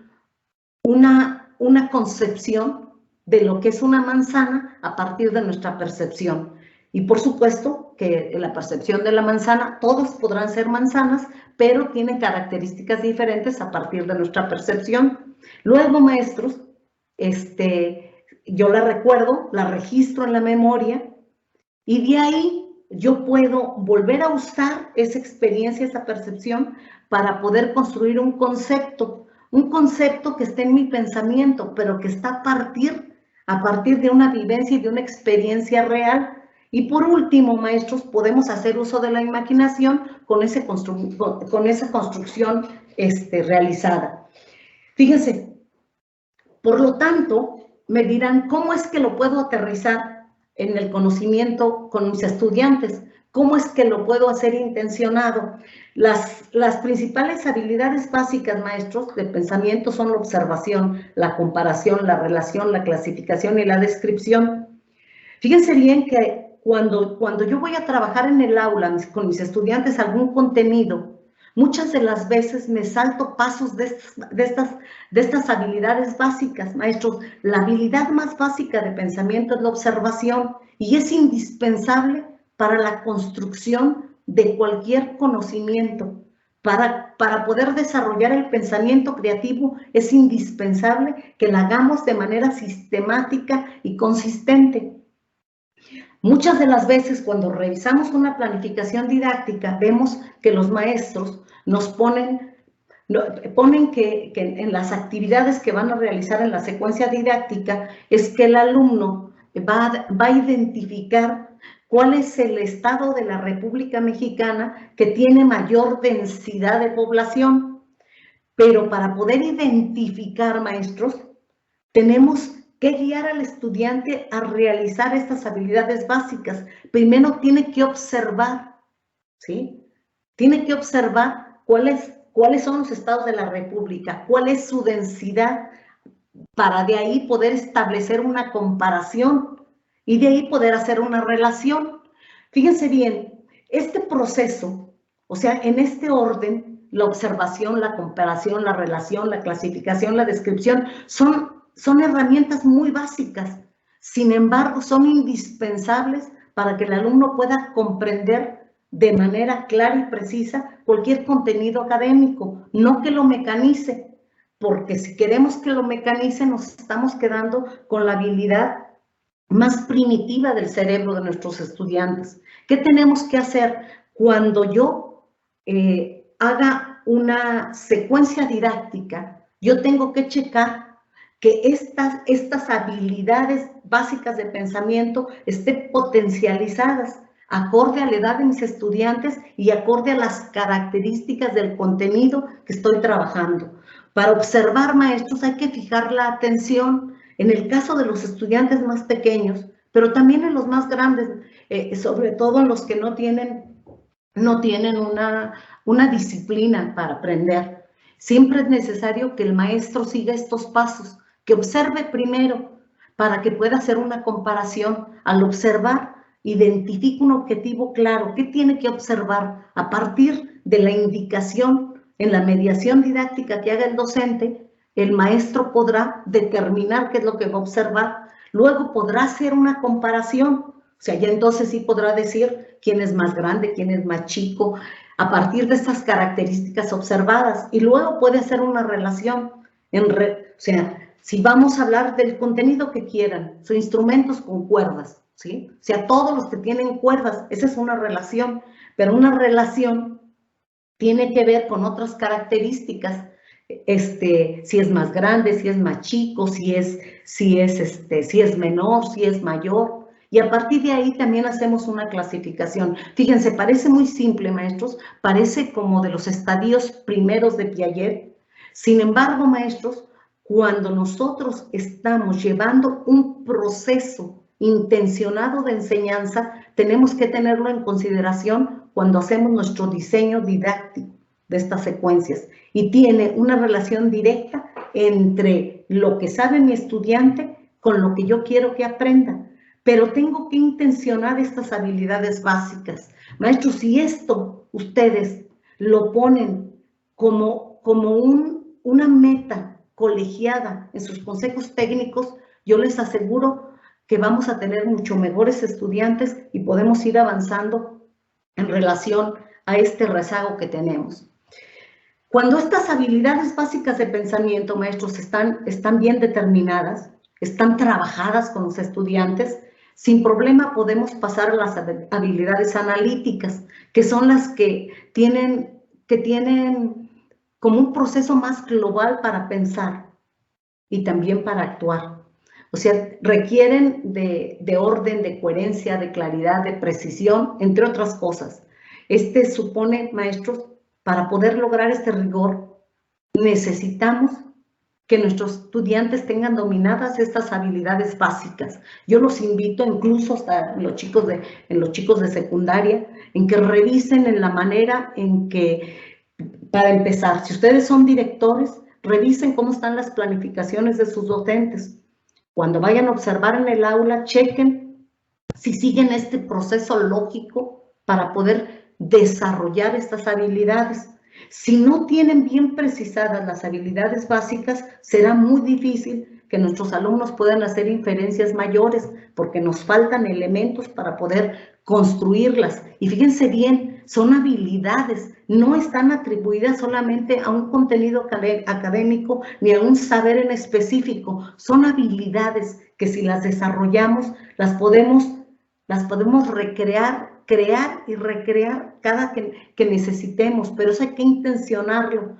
concepción de lo que es una manzana a partir de nuestra percepción. Y por supuesto que la percepción de la manzana, todas podrán ser manzanas, pero tienen características diferentes a partir de nuestra percepción. Luego, maestros, yo la recuerdo, la registro en la memoria y de ahí yo puedo volver a usar esa experiencia, esa percepción, para poder construir un concepto que esté en mi pensamiento, pero que está a partir de una vivencia y de una experiencia real. Y por último, maestros, podemos hacer uso de la imaginación con esa construcción realizada. Fíjense, por lo tanto, me dirán, ¿cómo es que lo puedo aterrizar en el conocimiento con mis estudiantes? ¿Cómo es que lo puedo hacer intencionado? Las principales habilidades básicas, maestros, de pensamiento son la observación, la comparación, la relación, la clasificación y la descripción. Fíjense bien que cuando yo voy a trabajar en el aula con mis estudiantes algún contenido, muchas de las veces me salto pasos de estas habilidades básicas, maestros. La habilidad más básica de pensamiento es la observación y es indispensable para la construcción de cualquier conocimiento. Para poder desarrollar el pensamiento creativo es indispensable que lo hagamos de manera sistemática y consistente. Muchas de las veces cuando revisamos una planificación didáctica vemos que los maestros nos ponen que en las actividades que van a realizar en la secuencia didáctica es que el alumno va a identificar cuál es el estado de la República Mexicana que tiene mayor densidad de población. Pero para poder identificar, maestros, tenemos que guiar al estudiante a realizar estas habilidades básicas. Primero tiene que observar, ¿sí? Tiene que observar cuáles son los estados de la República, cuál es su densidad, para de ahí poder establecer una comparación y de ahí poder hacer una relación. Fíjense bien, este proceso, o sea, en este orden, la observación, la comparación, la relación, la clasificación, la descripción, son herramientas muy básicas. Sin embargo, son indispensables para que el alumno pueda comprender de manera clara y precisa cualquier contenido académico, no que lo mecanice, porque si queremos que lo mecanice nos estamos quedando con la habilidad más primitiva del cerebro de nuestros estudiantes. ¿Qué tenemos que hacer cuando yo haga una secuencia didáctica? Yo tengo que checar que estas habilidades básicas de pensamiento estén potencializadas acorde a la edad de mis estudiantes y acorde a las características del contenido que estoy trabajando. Para observar, maestros, hay que fijar la atención en el caso de los estudiantes más pequeños, pero también en los más grandes, sobre todo en los que no tienen una disciplina para aprender. Siempre es necesario que el maestro siga estos pasos, que observe primero, para que pueda hacer una comparación. Al observar, identifica un objetivo claro. ¿Qué tiene que observar? A partir de la indicación en la mediación didáctica que haga el docente, el maestro podrá determinar qué es lo que va a observar. Luego podrá hacer una comparación. O sea, ya entonces sí podrá decir quién es más grande, quién es más chico, a partir de estas características observadas. Y luego puede hacer una relación. O sea, si vamos a hablar del contenido que quieran, son instrumentos con cuerdas, ¿sí? O sea, todos los que tienen cuerdas, esa es una relación, pero una relación tiene que ver con otras características, si es más grande, si es más chico, si es menor, si es mayor, y a partir de ahí también hacemos una clasificación. Fíjense, parece muy simple, maestros, parece como de los estadios primeros de Piaget. Sin embargo, maestros, cuando nosotros estamos llevando un proceso intencionado de enseñanza, tenemos que tenerlo en consideración cuando hacemos nuestro diseño didáctico de estas secuencias, y tiene una relación directa entre lo que sabe mi estudiante con lo que yo quiero que aprenda. Pero tengo que intencionar estas habilidades básicas. Maestros, si esto ustedes lo ponen como una meta colegiada en sus consejos técnicos, yo les aseguro que vamos a tener mucho mejores estudiantes y podemos ir avanzando en relación a este rezago que tenemos. Cuando estas habilidades básicas de pensamiento, maestros, están bien determinadas, están trabajadas con los estudiantes, sin problema podemos pasar a las habilidades analíticas, que son las que tienen como un proceso más global para pensar y también para actuar. O sea, requieren de orden, de coherencia, de claridad, de precisión, entre otras cosas. Supone, maestros, para poder lograr este rigor, necesitamos que nuestros estudiantes tengan dominadas estas habilidades básicas. Yo los invito, incluso hasta en los chicos de secundaria, en que revisen en la manera en que, para empezar, si ustedes son directores, revisen cómo están las planificaciones de sus docentes. Cuando vayan a observar en el aula, chequen si siguen este proceso lógico para poder desarrollar estas habilidades. Si no tienen bien precisadas las habilidades básicas, será muy difícil que nuestros alumnos puedan hacer inferencias mayores, porque nos faltan elementos para poder construirlas. Y fíjense bien, son habilidades, no están atribuidas solamente a un contenido académico ni a un saber en específico, son habilidades que si las desarrollamos, las podemos recrear, crear y recrear cada que necesitemos, pero eso hay que intencionarlo.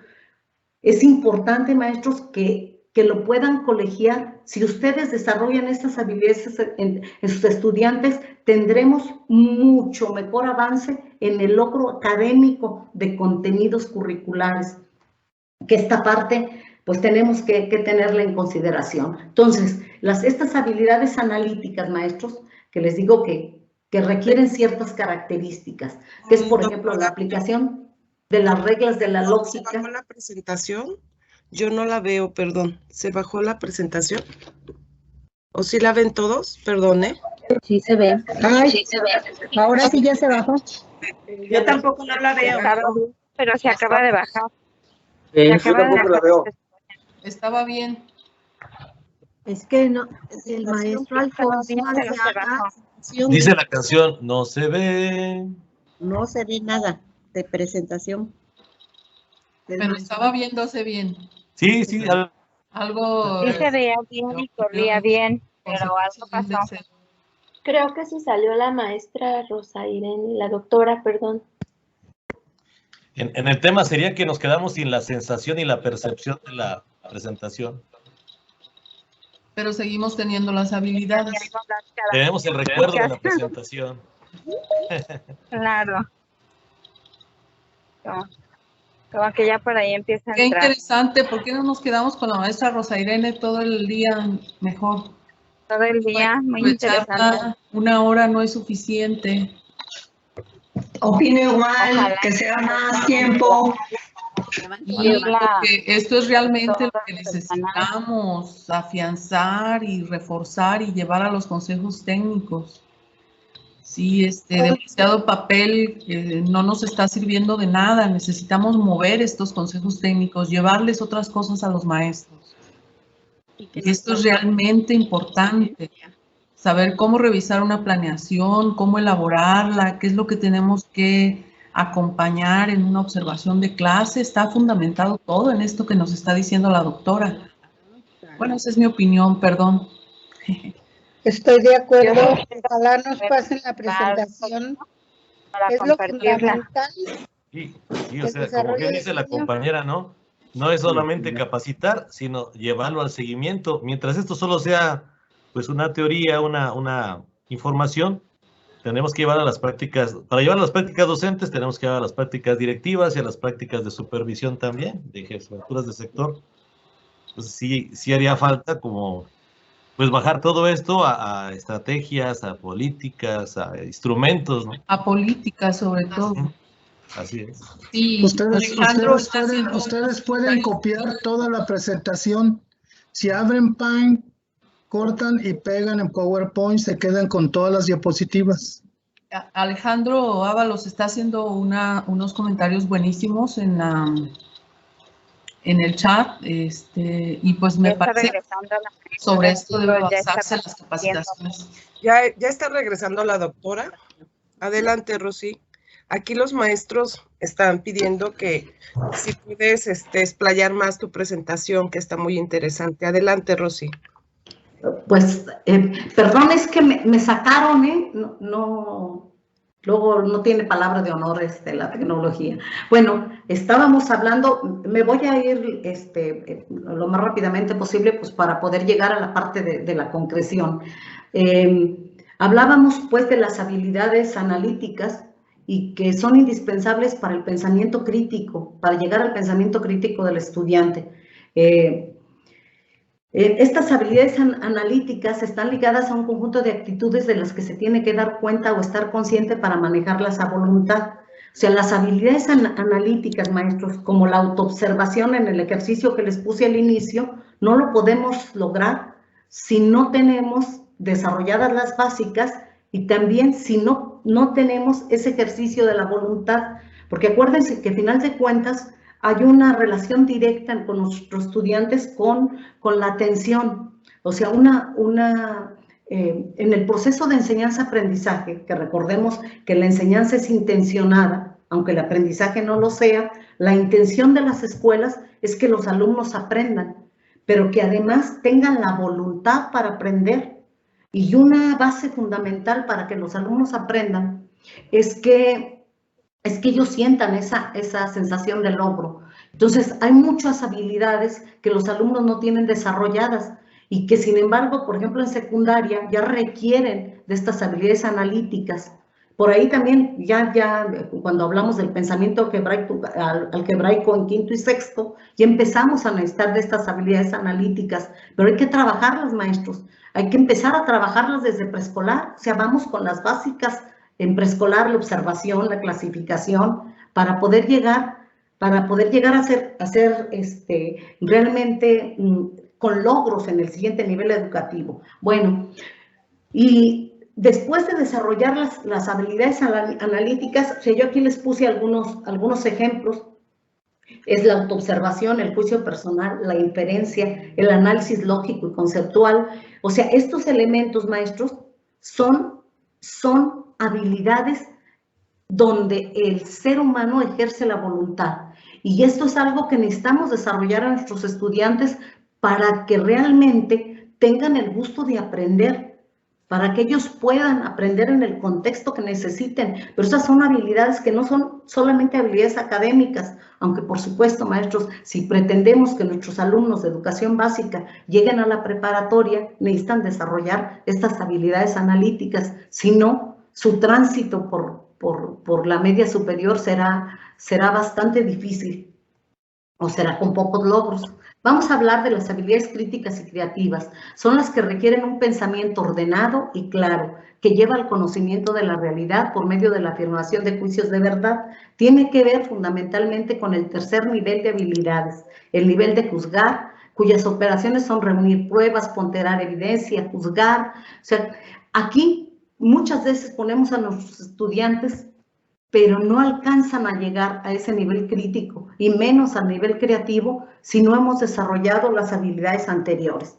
Es importante, maestros, que lo puedan colegiar. Si ustedes desarrollan estas habilidades en sus estudiantes, tendremos mucho mejor avance en el logro académico de contenidos curriculares, que esta parte pues tenemos que tenerla en consideración. Entonces, estas habilidades analíticas, maestros, que les digo que requieren ciertas características, que es, por ejemplo, la aplicación de las reglas de la lógica. ¿Se bajó la presentación? Yo no la veo, perdón. ¿Se bajó la presentación? ¿O sí la ven todos? Perdón, ¿eh? Sí se ve. Ay, Sí se ve. ahora sí ya se bajó. Yo tampoco no la veo. Pero se acaba de bajar. Yo tampoco la veo. Estaba bien. Es que no, el maestro Alfonso Arriaga, Dice la canción, no se ve. no se ve nada de presentación. Pero estaba viéndose bien. Sí, sí. Algo. Sí se veía bien y corría bien, pero algo pasó. Creo que se salió la maestra Rosa Irene, la doctora, perdón. En el tema sería que nos quedamos sin la sensación y la percepción de la presentación. Pero seguimos teniendo las habilidades. Tenemos el recuerdo de la presentación. Claro. Como que ya por ahí empieza a Qué entrar. interesante. ¿Por qué no nos quedamos con la maestra Rosa Irene todo el día mejor? Todo el día, muy interesante. Una hora no es suficiente. Opino igual, Ojalá. que sea más tiempo. Y porque esto es realmente lo que necesitamos afianzar y reforzar y llevar a los consejos técnicos. Sí, demasiado papel no nos está sirviendo de nada. Necesitamos mover estos consejos técnicos, llevarles otras cosas a los maestros. Y esto es realmente importante. Saber cómo revisar una planeación, cómo elaborarla, qué es lo que tenemos que acompañar en una observación de clase. Está fundamentado todo en esto que nos está diciendo la doctora. Bueno, esa es mi opinión, perdón. Estoy de acuerdo. Ojalá nos pasen la presentación. Es lo fundamental. Sí, o sea, como bien dice la compañera, ¿no? No es solamente capacitar, sino llevarlo al seguimiento. Mientras esto solo sea, pues, una teoría, una información, tenemos que llevar a las prácticas, para llevar a las prácticas docentes, tenemos que llevar a las prácticas directivas y a las prácticas de supervisión también, de jefaturas de sector. Entonces, sí haría falta como, pues, bajar todo esto a estrategias, a políticas, a instrumentos, ¿no? A políticas, sobre todo. Así es. Sí, ustedes pueden copiar toda la presentación. Si abren Paint, cortan y pegan en PowerPoint, se quedan con todas las diapositivas. Alejandro Ábalos está haciendo unos comentarios buenísimos en el chat, y pues me parece sobre esto debe basarse las capacitaciones. Ya está regresando la doctora. Adelante, Rosy. Aquí los maestros están pidiendo que si puedes explayar más tu presentación, que está muy interesante. Adelante, Rosy. Pues, perdón, es que me sacaron, luego no tiene palabra de honor la tecnología. Bueno, estábamos hablando, me voy a ir lo más rápidamente posible, pues, para poder llegar a la parte de la concreción. Hablábamos, pues, de las habilidades analíticas y que son indispensables para el pensamiento crítico, para llegar al pensamiento crítico del estudiante. Estas habilidades analíticas están ligadas a un conjunto de actitudes de las que se tiene que dar cuenta o estar consciente para manejarlas a voluntad. O sea, las habilidades analíticas, maestros, como la autoobservación en el ejercicio que les puse al inicio, no lo podemos lograr si no tenemos desarrolladas las básicas y también si no tenemos ese ejercicio de la voluntad. Porque acuérdense que, al final de cuentas, hay una relación directa con nuestros estudiantes con la atención. O sea, en el proceso de enseñanza-aprendizaje, que recordemos que la enseñanza es intencionada, aunque el aprendizaje no lo sea, la intención de las escuelas es que los alumnos aprendan, pero que además tengan la voluntad para aprender. Y una base fundamental para que los alumnos aprendan es que ellos sientan esa sensación de logro. Entonces, hay muchas habilidades que los alumnos no tienen desarrolladas y que, sin embargo, por ejemplo, en secundaria ya requieren de estas habilidades analíticas. Por ahí también, ya cuando hablamos del pensamiento algebraico en quinto y sexto, ya empezamos a necesitar de estas habilidades analíticas, pero hay que trabajarlas, maestros. Hay que empezar a trabajarlas desde preescolar. O sea, vamos con las básicas en preescolar, la observación, la clasificación, para poder llegar a ser realmente con logros en el siguiente nivel educativo. Bueno, y después de desarrollar las habilidades analíticas, o sea, yo aquí les puse algunos ejemplos. Es la autoobservación, el juicio personal, la inferencia, el análisis lógico y conceptual. O sea, estos elementos, maestros, son habilidades donde el ser humano ejerce la voluntad. Y esto es algo que necesitamos desarrollar a nuestros estudiantes para que realmente tengan el gusto de aprender, para que ellos puedan aprender en el contexto que necesiten. Pero estas son habilidades que no son solamente habilidades académicas, aunque por supuesto, maestros, si pretendemos que nuestros alumnos de educación básica lleguen a la preparatoria, necesitan desarrollar estas habilidades analíticas, si no, su tránsito por la media superior será bastante difícil. ¿O será con pocos logros? Vamos a hablar de las habilidades críticas y creativas. Son las que requieren un pensamiento ordenado y claro, que lleva al conocimiento de la realidad por medio de la afirmación de juicios de verdad. Tiene que ver fundamentalmente con el tercer nivel de habilidades, el nivel de juzgar, cuyas operaciones son reunir pruebas, ponderar evidencia, juzgar. O sea, aquí muchas veces ponemos a nuestros estudiantes, pero no alcanzan a llegar a ese nivel crítico y menos al nivel creativo si no hemos desarrollado las habilidades anteriores.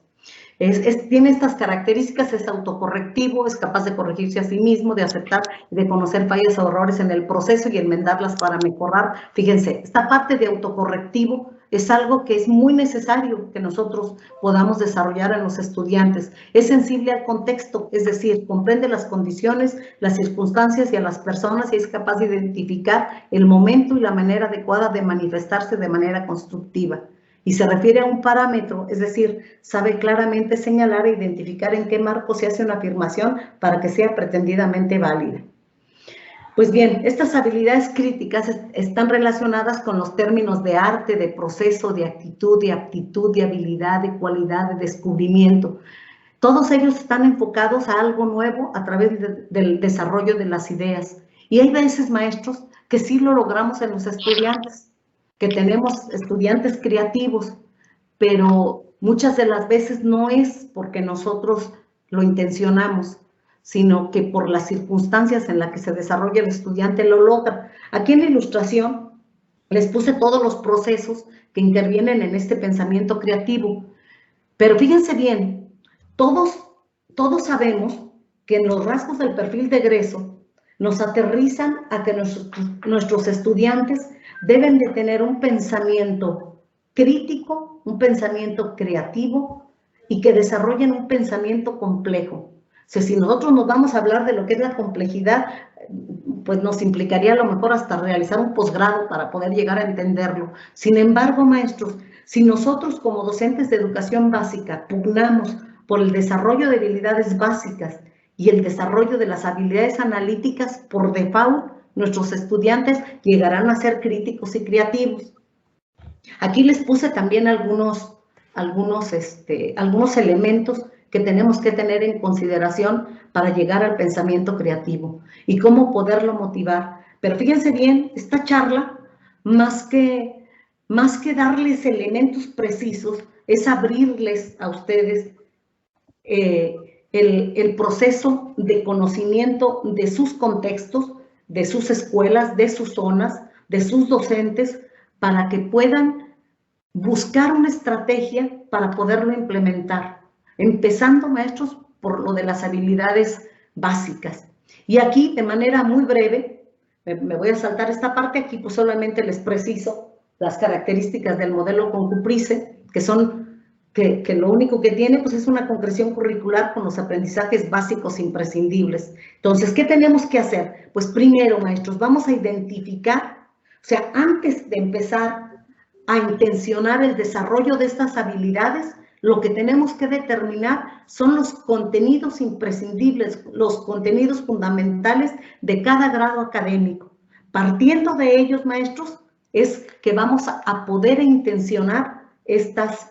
Tiene estas características, es autocorrectivo, es capaz de corregirse a sí mismo, de aceptar y de conocer fallas o errores en el proceso y enmendarlas para mejorar. Fíjense, esta parte de autocorrectivo es algo que es muy necesario que nosotros podamos desarrollar en los estudiantes. Es sensible al contexto, es decir, comprende las condiciones, las circunstancias y a las personas y es capaz de identificar el momento y la manera adecuada de manifestarse de manera constructiva. Y se refiere a un parámetro, es decir, sabe claramente señalar e identificar en qué marco se hace una afirmación para que sea pretendidamente válida. Pues bien, estas habilidades críticas están relacionadas con los términos de arte, de proceso, de actitud, de aptitud, de habilidad, de cualidad, de descubrimiento. Todos ellos están enfocados a algo nuevo a través del desarrollo de las ideas. Y hay veces, maestros, que sí lo logramos en los estudiantes, que tenemos estudiantes creativos, pero muchas de las veces no es porque nosotros lo intencionamos, sino que por las circunstancias en las que se desarrolla el estudiante lo logra. Aquí en la ilustración les puse todos los procesos que intervienen en este pensamiento creativo, pero fíjense bien, todos sabemos que en los rasgos del perfil de egreso nos aterrizan a que nuestros estudiantes deben de tener un pensamiento crítico, un pensamiento creativo y que desarrollen un pensamiento complejo. O sea, si nosotros nos vamos a hablar de lo que es la complejidad, pues nos implicaría a lo mejor hasta realizar un posgrado para poder llegar a entenderlo. Sin embargo, maestros, si nosotros como docentes de educación básica pugnamos por el desarrollo de habilidades básicas y el desarrollo de las habilidades analíticas, por default, nuestros estudiantes llegarán a ser críticos y creativos. Aquí les puse también algunos elementos que tenemos que tener en consideración para llegar al pensamiento creativo y cómo poderlo motivar. Pero fíjense bien, esta charla, más que darles elementos precisos, es abrirles a ustedes el proceso de conocimiento de sus contextos, de sus escuelas, de sus zonas, de sus docentes, para que puedan buscar una estrategia para poderlo implementar. Empezando, maestros, por lo de las habilidades básicas. Y aquí, de manera muy breve, me voy a saltar esta parte, aquí pues solamente les preciso las características del modelo Concuprice, que son que lo único que tiene pues es una concreción curricular con los aprendizajes básicos imprescindibles. Entonces, ¿qué tenemos que hacer? Pues primero, maestros, vamos a identificar, o sea, antes de empezar a intencionar el desarrollo de estas habilidades, lo que tenemos que determinar son los contenidos imprescindibles, los contenidos fundamentales de cada grado académico. Partiendo de ellos, maestros, es que vamos a poder intencionar estas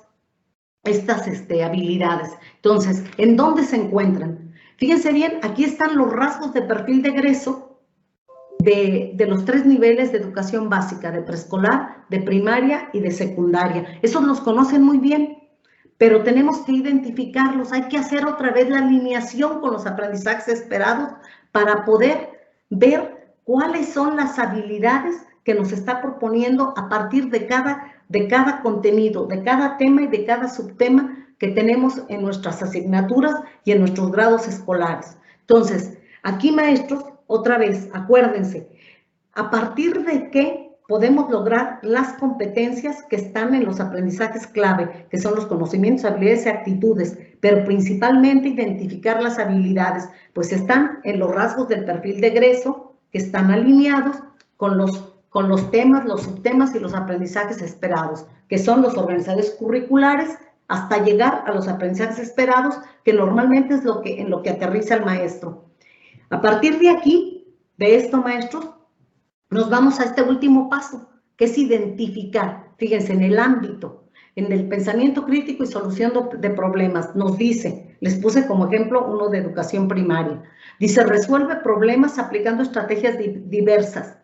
habilidades. Entonces, ¿en dónde se encuentran? Fíjense bien, aquí están los rasgos de perfil de egreso de los 3 niveles de educación básica, de preescolar, de primaria y de secundaria. Esos los conocen muy bien, pero tenemos que identificarlos. Hay que hacer otra vez la alineación con los aprendizajes esperados para poder ver cuáles son las habilidades que nos está proponiendo a partir de cada contenido, de cada tema y de cada subtema que tenemos en nuestras asignaturas y en nuestros grados escolares. Entonces, aquí, maestros, otra vez, acuérdense, a partir de qué podemos lograr las competencias que están en los aprendizajes clave, que son los conocimientos, habilidades y actitudes, pero principalmente identificar las habilidades, pues están en los rasgos del perfil de egreso, que están alineados con los temas, los subtemas y los aprendizajes esperados, que son los organizadores curriculares, hasta llegar a los aprendizajes esperados, que normalmente es en lo que aterriza el maestro. A partir de aquí, de esto, maestros, nos vamos a este último paso, que es identificar, fíjense, en el ámbito, en el pensamiento crítico y solución de problemas, nos dice, les puse como ejemplo uno de educación primaria, dice, resuelve problemas aplicando estrategias diversas,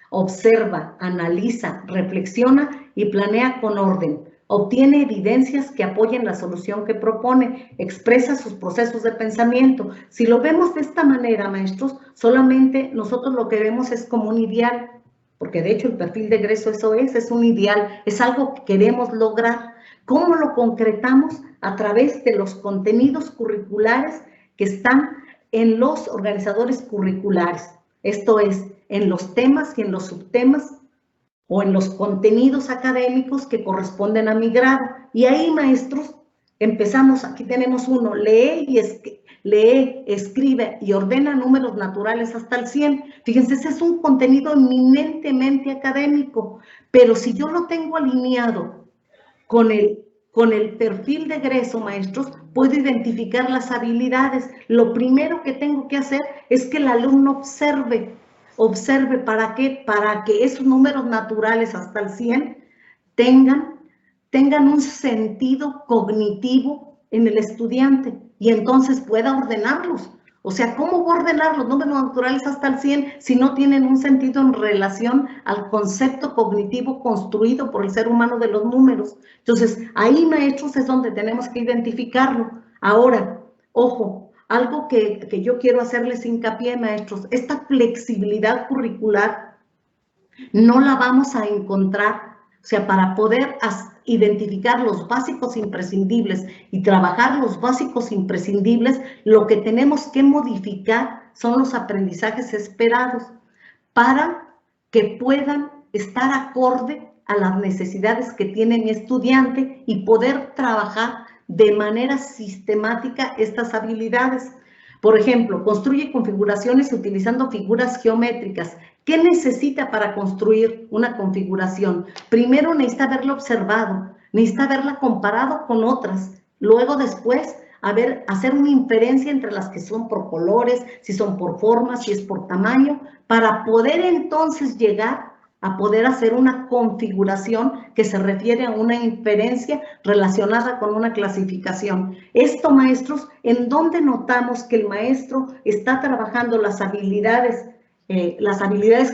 observa, analiza, reflexiona y planea con orden, obtiene evidencias que apoyen la solución que propone, expresa sus procesos de pensamiento. Si lo vemos de esta manera, maestros, solamente nosotros lo que vemos es como un ideal, porque de hecho el perfil de egreso eso es un ideal, es algo que queremos lograr. ¿Cómo lo concretamos? A través de los contenidos curriculares que están en los organizadores curriculares, esto es, en los temas y en los subtemas o en los contenidos académicos que corresponden a mi grado. Y ahí, maestros, empezamos, aquí tenemos uno, lee, escribe y ordena números naturales hasta el 100. Fíjense, ese es un contenido eminentemente académico, pero si yo lo tengo alineado con el perfil de egreso, maestros, puedo identificar las habilidades. Lo primero que tengo que hacer es que el alumno observe. ¿Para qué? Para que esos números naturales hasta el 100 tengan un sentido cognitivo en el estudiante y entonces pueda ordenarlos. O sea, ¿cómo voy a ordenar los números naturales hasta el 100 si no tienen un sentido en relación al concepto cognitivo construido por el ser humano de los números? Entonces, ahí, maestros, es donde tenemos que identificarlo. Ahora, ojo, algo que yo quiero hacerles hincapié, maestros, esta flexibilidad curricular no la vamos a encontrar, o sea, para poder identificar los básicos imprescindibles y trabajar los básicos imprescindibles, lo que tenemos que modificar son los aprendizajes esperados para que puedan estar acorde a las necesidades que tiene mi estudiante y poder trabajar de manera sistemática estas habilidades. Por ejemplo, construye configuraciones utilizando figuras geométricas. ¿Qué necesita para construir una configuración? Primero necesita haberla observado, necesita haberla comparado con otras. Luego después, hacer una inferencia entre las que son por colores, si son por formas, si es por tamaño, para poder entonces llegar a poder hacer una configuración que se refiere a una inferencia relacionada con una clasificación. Esto, maestros, ¿en dónde notamos que el maestro está trabajando las habilidades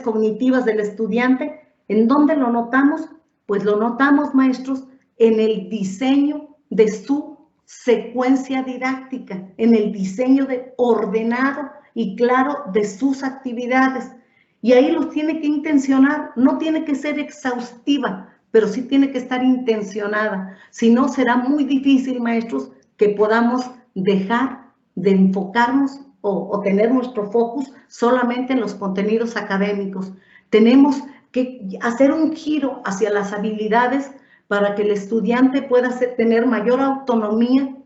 cognitivas del estudiante? ¿En dónde lo notamos? Pues lo notamos, maestros, en el diseño de su secuencia didáctica, en el diseño ordenado y claro de sus actividades. Y ahí los tiene que intencionar, no tiene que ser exhaustiva, pero sí tiene que estar intencionada. Si no, será muy difícil, maestros, que podamos dejar de enfocarnos o tener nuestro focus solamente en los contenidos académicos. Tenemos que hacer un giro hacia las habilidades para que el estudiante pueda tener mayor autonomía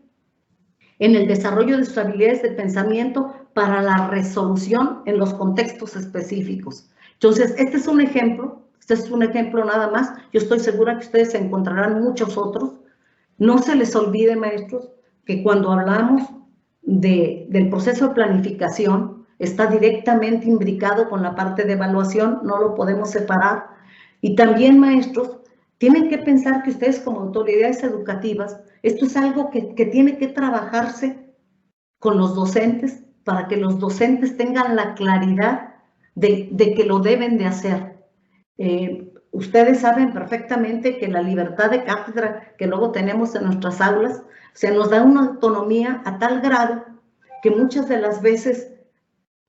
en el desarrollo de sus habilidades de pensamiento para la resolución en los contextos específicos. Entonces, este es un ejemplo nada más. Yo estoy segura que ustedes encontrarán muchos otros. No se les olvide, maestros, que cuando hablamos del proceso de planificación, está directamente imbricado con la parte de evaluación, no lo podemos separar. Y también, maestros, tienen que pensar que ustedes como autoridades educativas, esto es algo que tiene que trabajarse con los docentes para que los docentes tengan la claridad de que lo deben de hacer. Ustedes saben perfectamente que la libertad de cátedra que luego tenemos en nuestras aulas se nos da una autonomía a tal grado que muchas de las veces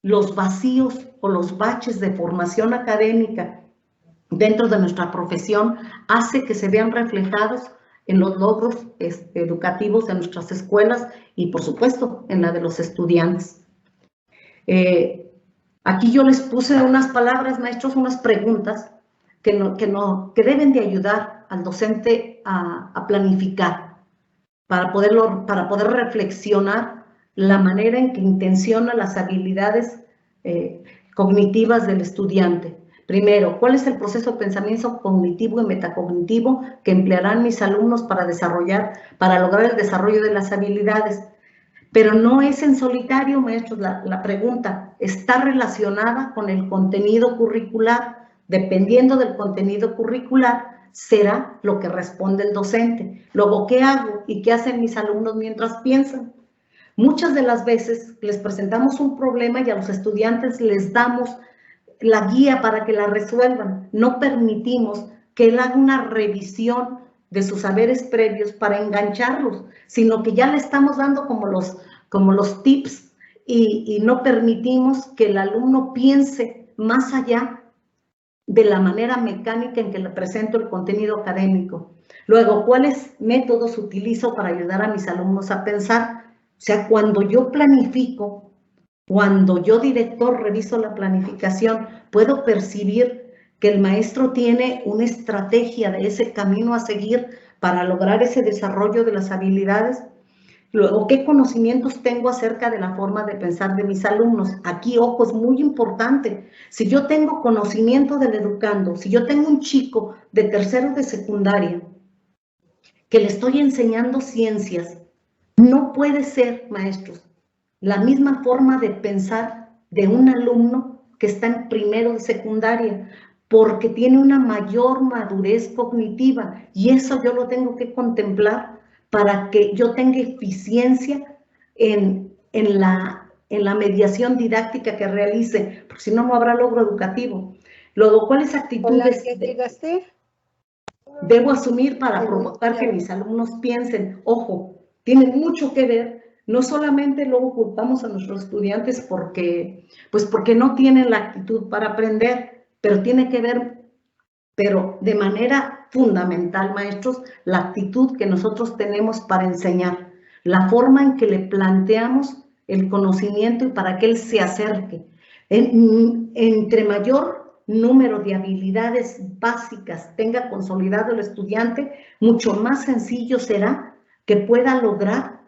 los vacíos o los baches de formación académica dentro de nuestra profesión hace que se vean reflejados en los logros educativos de nuestras escuelas y, por supuesto, en la de los estudiantes. Aquí yo les puse unas palabras, maestros, unas preguntas que deben de ayudar al docente a planificar para poder reflexionar la manera en que intenciona las habilidades cognitivas del estudiante. Primero, ¿cuál es el proceso de pensamiento cognitivo y metacognitivo que emplearán mis alumnos para lograr el desarrollo de las habilidades? Pero no es en solitario, maestros, la pregunta está relacionada con el contenido curricular dependiendo del contenido curricular, será lo que responde el docente. Luego, ¿qué hago y qué hacen mis alumnos mientras piensan? Muchas de las veces les presentamos un problema y a los estudiantes les damos la guía para que la resuelvan. No permitimos que él haga una revisión de sus saberes previos para engancharlos, sino que ya le estamos dando como los tips y no permitimos que el alumno piense más allá de la manera mecánica en que le presento el contenido académico. Luego, ¿cuáles métodos utilizo para ayudar a mis alumnos a pensar? O sea, cuando yo planifico, cuando yo, director, reviso la planificación, puedo percibir que el maestro tiene una estrategia de ese camino a seguir para lograr ese desarrollo de las habilidades. Luego, ¿qué conocimientos tengo acerca de la forma de pensar de mis alumnos? Aquí, ojo, es muy importante. Si yo tengo conocimiento del educando, si yo tengo un chico de tercero de secundaria que le estoy enseñando ciencias, no puede ser, maestros, la misma forma de pensar de un alumno que está en primero de secundaria, porque tiene una mayor madurez cognitiva y eso yo lo tengo que contemplar para que yo tenga eficiencia en la mediación didáctica que realice, porque si no, no habrá logro educativo. Luego, ¿cuáles actitudes debo asumir para provocar que mis alumnos piensen? Ojo, tiene mucho que ver. No solamente luego culpamos a nuestros estudiantes porque no tienen la actitud para aprender, pero tiene que ver, pero de manera fundamental, maestros, la actitud que nosotros tenemos para enseñar, la forma en que le planteamos el conocimiento y para que él se acerque. Entre mayor número de habilidades básicas tenga consolidado el estudiante, mucho más sencillo será que pueda lograr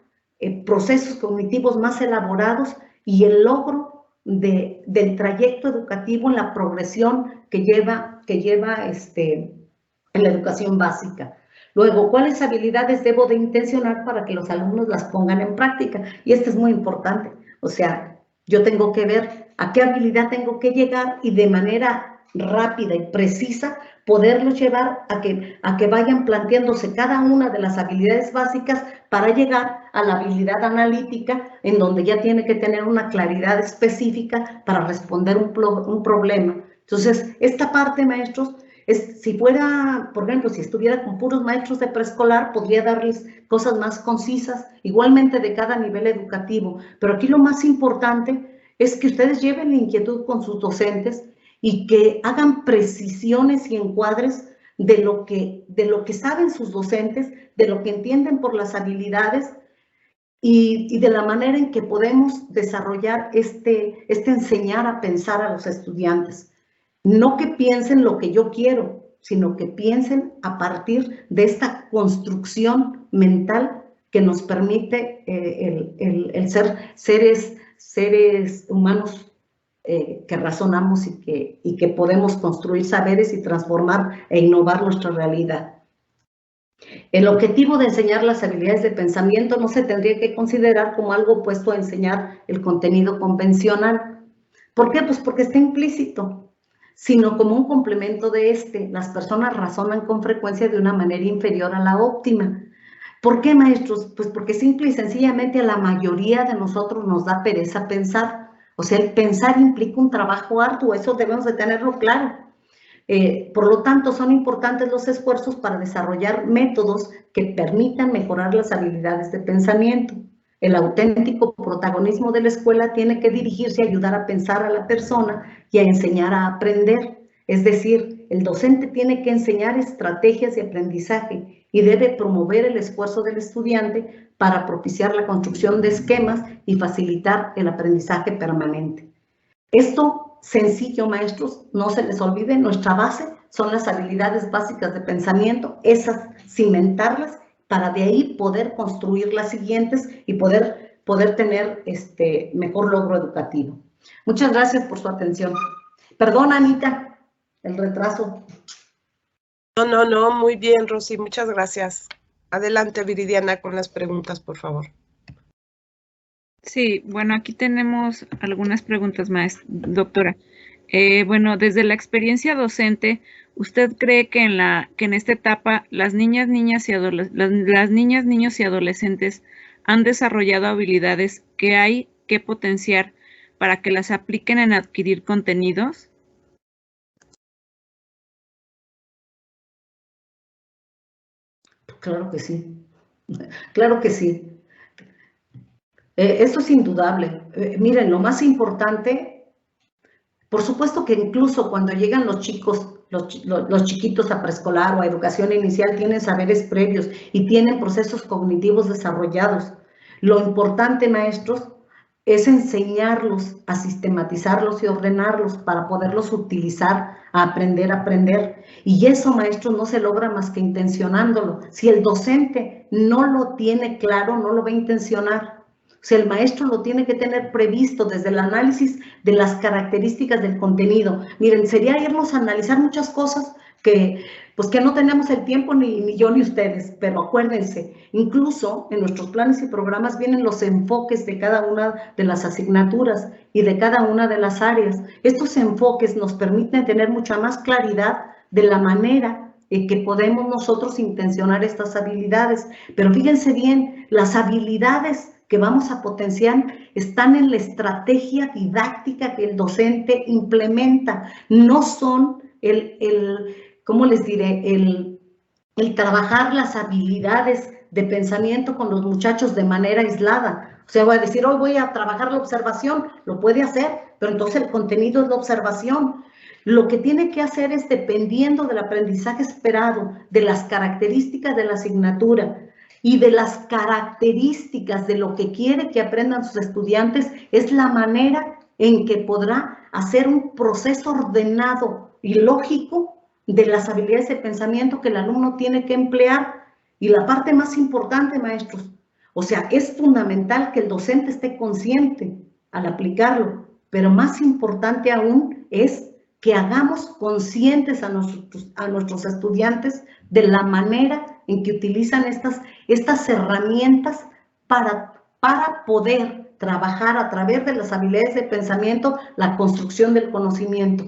procesos cognitivos más elaborados y el logro del trayecto educativo en la progresión que lleva en la educación básica. Luego, ¿cuáles habilidades debo de intencionar para que los alumnos las pongan en práctica? Y esto es muy importante. O sea, yo tengo que ver a qué habilidad tengo que llegar y de manera rápida y precisa poderlos llevar a que vayan planteándose cada una de las habilidades básicas para llegar a la habilidad analítica, en donde ya tiene que tener una claridad específica para responder un problema. Entonces, esta parte, maestros, si fuera, por ejemplo, si estuviera con puros maestros de preescolar, podría darles cosas más concisas, igualmente de cada nivel educativo. Pero aquí lo más importante es que ustedes lleven la inquietud con sus docentes y que hagan precisiones y encuadres de lo que saben sus docentes, de lo que entienden por las habilidades y de la manera en que podemos desarrollar este enseñar a pensar a los estudiantes. No que piensen lo que yo quiero, sino que piensen a partir de esta construcción mental que nos permite el ser seres humanos que razonamos y que podemos construir saberes y transformar e innovar nuestra realidad. El objetivo de enseñar las habilidades de pensamiento no se tendría que considerar como algo opuesto a enseñar el contenido convencional. ¿Por qué? Pues porque está implícito, sino como un complemento de este. Las personas razonan con frecuencia de una manera inferior a la óptima. ¿Por qué, maestros? Pues porque simple y sencillamente a la mayoría de nosotros nos da pereza pensar. O sea, el pensar implica un trabajo arduo, eso debemos de tenerlo claro. Por lo tanto, son importantes los esfuerzos para desarrollar métodos que permitan mejorar las habilidades de pensamiento. El auténtico protagonismo de la escuela tiene que dirigirse a ayudar a pensar a la persona y a enseñar a aprender. Es decir, el docente tiene que enseñar estrategias de aprendizaje y debe promover el esfuerzo del estudiante para propiciar la construcción de esquemas y facilitar el aprendizaje permanente. Esto sencillo, maestros, no se les olvide, nuestra base son las habilidades básicas de pensamiento, esas cimentarlas para de ahí poder construir las siguientes y poder tener mejor logro educativo. Muchas gracias por su atención. Perdón, Anita, el retraso. No, muy bien, Rosy, muchas gracias. Adelante, Viridiana, con las preguntas, por favor. Sí, bueno, aquí tenemos algunas preguntas más, doctora. Bueno, desde la experiencia docente, ¿usted cree que en esta etapa las niñas, niños y adolescentes han desarrollado habilidades que hay que potenciar para que las apliquen en adquirir contenidos? Claro que sí, claro que sí. Esto es indudable. Miren, lo más importante, por supuesto que incluso cuando llegan los chicos, los chiquitos a preescolar o a educación inicial, tienen saberes previos y tienen procesos cognitivos desarrollados. Lo importante, maestros, es enseñarlos a sistematizarlos y ordenarlos para poderlos utilizar, a aprender. Y eso, maestros, no se logra más que intencionándolo. Si el docente no lo tiene claro, no lo va a intencionar. O sea, el maestro lo tiene que tener previsto desde el análisis de las características del contenido. Miren, sería irnos a analizar muchas cosas que no tenemos el tiempo ni yo ni ustedes, pero acuérdense, incluso en nuestros planes y programas vienen los enfoques de cada una de las asignaturas y de cada una de las áreas. Estos enfoques nos permiten tener mucha más claridad de la manera en que podemos nosotros intencionar estas habilidades. Pero fíjense bien, las habilidades que vamos a potenciar están en la estrategia didáctica que el docente implementa, no son ¿cómo les diré? El trabajar las habilidades de pensamiento con los muchachos de manera aislada. O sea, voy a decir, hoy voy a trabajar la observación, lo puede hacer, pero entonces el contenido es la observación. Lo que tiene que hacer es, dependiendo del aprendizaje esperado, de las características de la asignatura y de las características de lo que quiere que aprendan sus estudiantes, es la manera en que podrá hacer un proceso ordenado y lógico de las habilidades de pensamiento que el alumno tiene que emplear. Y la parte más importante, maestros, o sea, es fundamental que el docente esté consciente al aplicarlo, pero más importante aún es que hagamos conscientes a nuestros estudiantes de la manera en que utilizan estas herramientas para poder trabajar a través de las habilidades de pensamiento la construcción del conocimiento.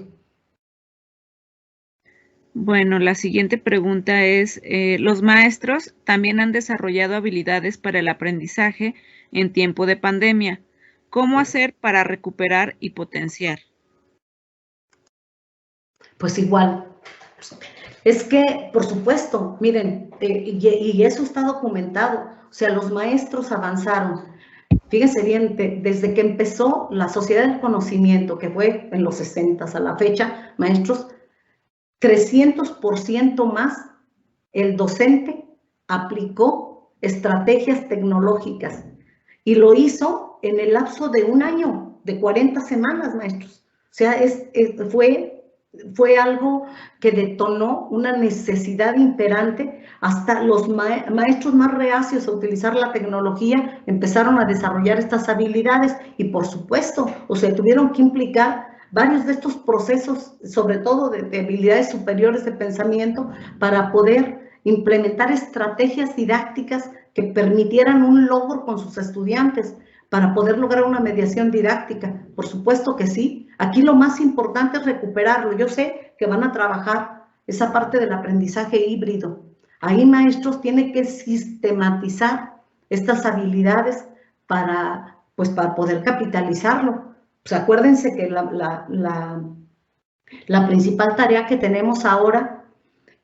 Bueno, la siguiente pregunta es, ¿los maestros también han desarrollado habilidades para el aprendizaje en tiempo de pandemia? ¿Cómo hacer para recuperar y potenciar? Pues igual. Es que, por supuesto, miren, y eso está documentado. O sea, los maestros avanzaron. Fíjense bien, desde que empezó la sociedad del conocimiento, que fue en los 60s a la fecha, maestros, 300% más el docente aplicó estrategias tecnológicas y lo hizo en el lapso de un año, de 40 semanas, maestros. O sea, fue algo que detonó una necesidad imperante. Hasta los maestros más reacios a utilizar la tecnología empezaron a desarrollar estas habilidades y, por supuesto, o sea, tuvieron que implicar varios de estos procesos, sobre todo de habilidades superiores de pensamiento, para poder implementar estrategias didácticas que permitieran un logro con sus estudiantes, para poder lograr una mediación didáctica. Por supuesto que sí. Aquí lo más importante es recuperarlo. Yo sé que van a trabajar esa parte del aprendizaje híbrido. Ahí, maestros, tienen que sistematizar estas habilidades para poder capitalizarlo. Pues acuérdense que la principal tarea que tenemos ahora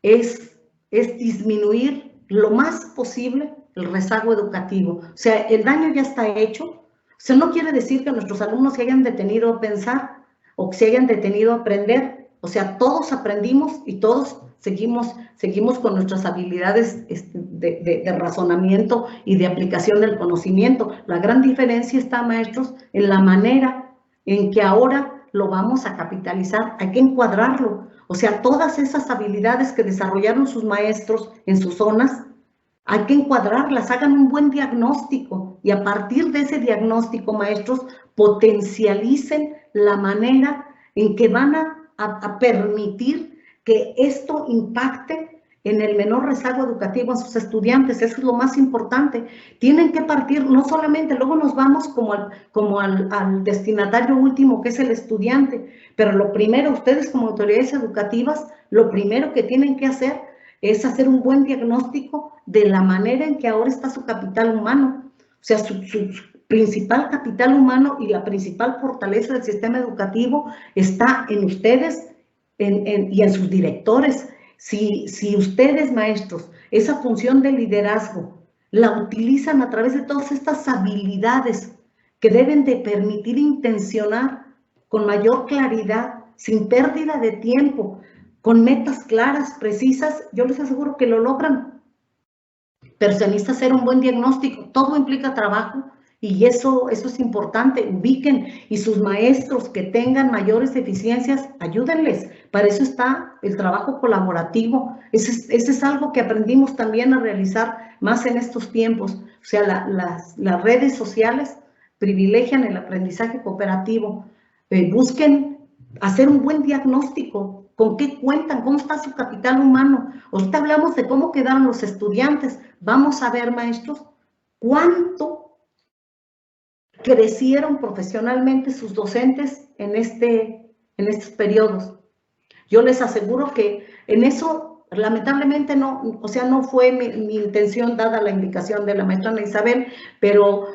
es disminuir lo más posible el rezago educativo. O sea, el daño ya está hecho. O sea, no quiere decir que nuestros alumnos se hayan detenido a pensar o que se hayan detenido a aprender. O sea, todos aprendimos y todos seguimos con nuestras habilidades de razonamiento y de aplicación del conocimiento. La gran diferencia está, maestros, en la manera en que ahora lo vamos a capitalizar. Hay que encuadrarlo. O sea, todas esas habilidades que desarrollaron sus maestros en sus zonas, hay que encuadrarlas, hagan un buen diagnóstico y a partir de ese diagnóstico, maestros, potencialicen la manera en que van a permitir que esto impacte en el menor rezago educativo a sus estudiantes. Eso es lo más importante. Tienen que partir, no solamente, luego nos vamos como al destinatario último, que es el estudiante, pero lo primero, ustedes como autoridades educativas, lo primero que tienen que hacer es hacer un buen diagnóstico de la manera en que ahora está su capital humano. O sea, su principal capital humano y la principal fortaleza del sistema educativo está en ustedes y en sus directores. Si ustedes, maestros, esa función de liderazgo la utilizan a través de todas estas habilidades que deben de permitir intencionar con mayor claridad, sin pérdida de tiempo, con metas claras, precisas, yo les aseguro que lo logran. Pero se necesita hacer un buen diagnóstico, todo implica trabajo y eso es importante, ubiquen, y sus maestros que tengan mayores deficiencias, ayúdenles. Para eso está el trabajo colaborativo. Ese es algo que aprendimos también a realizar más en estos tiempos. O sea, las redes sociales privilegian el aprendizaje cooperativo. Busquen hacer un buen diagnóstico. ¿Con qué cuentan? ¿Cómo está su capital humano? Ahorita hablamos de cómo quedaron los estudiantes. Vamos a ver, maestros, cuánto crecieron profesionalmente sus docentes en estos periodos. Yo les aseguro que en eso, lamentablemente no, o sea, no fue mi intención dada la indicación de la maestra Ana Isabel, pero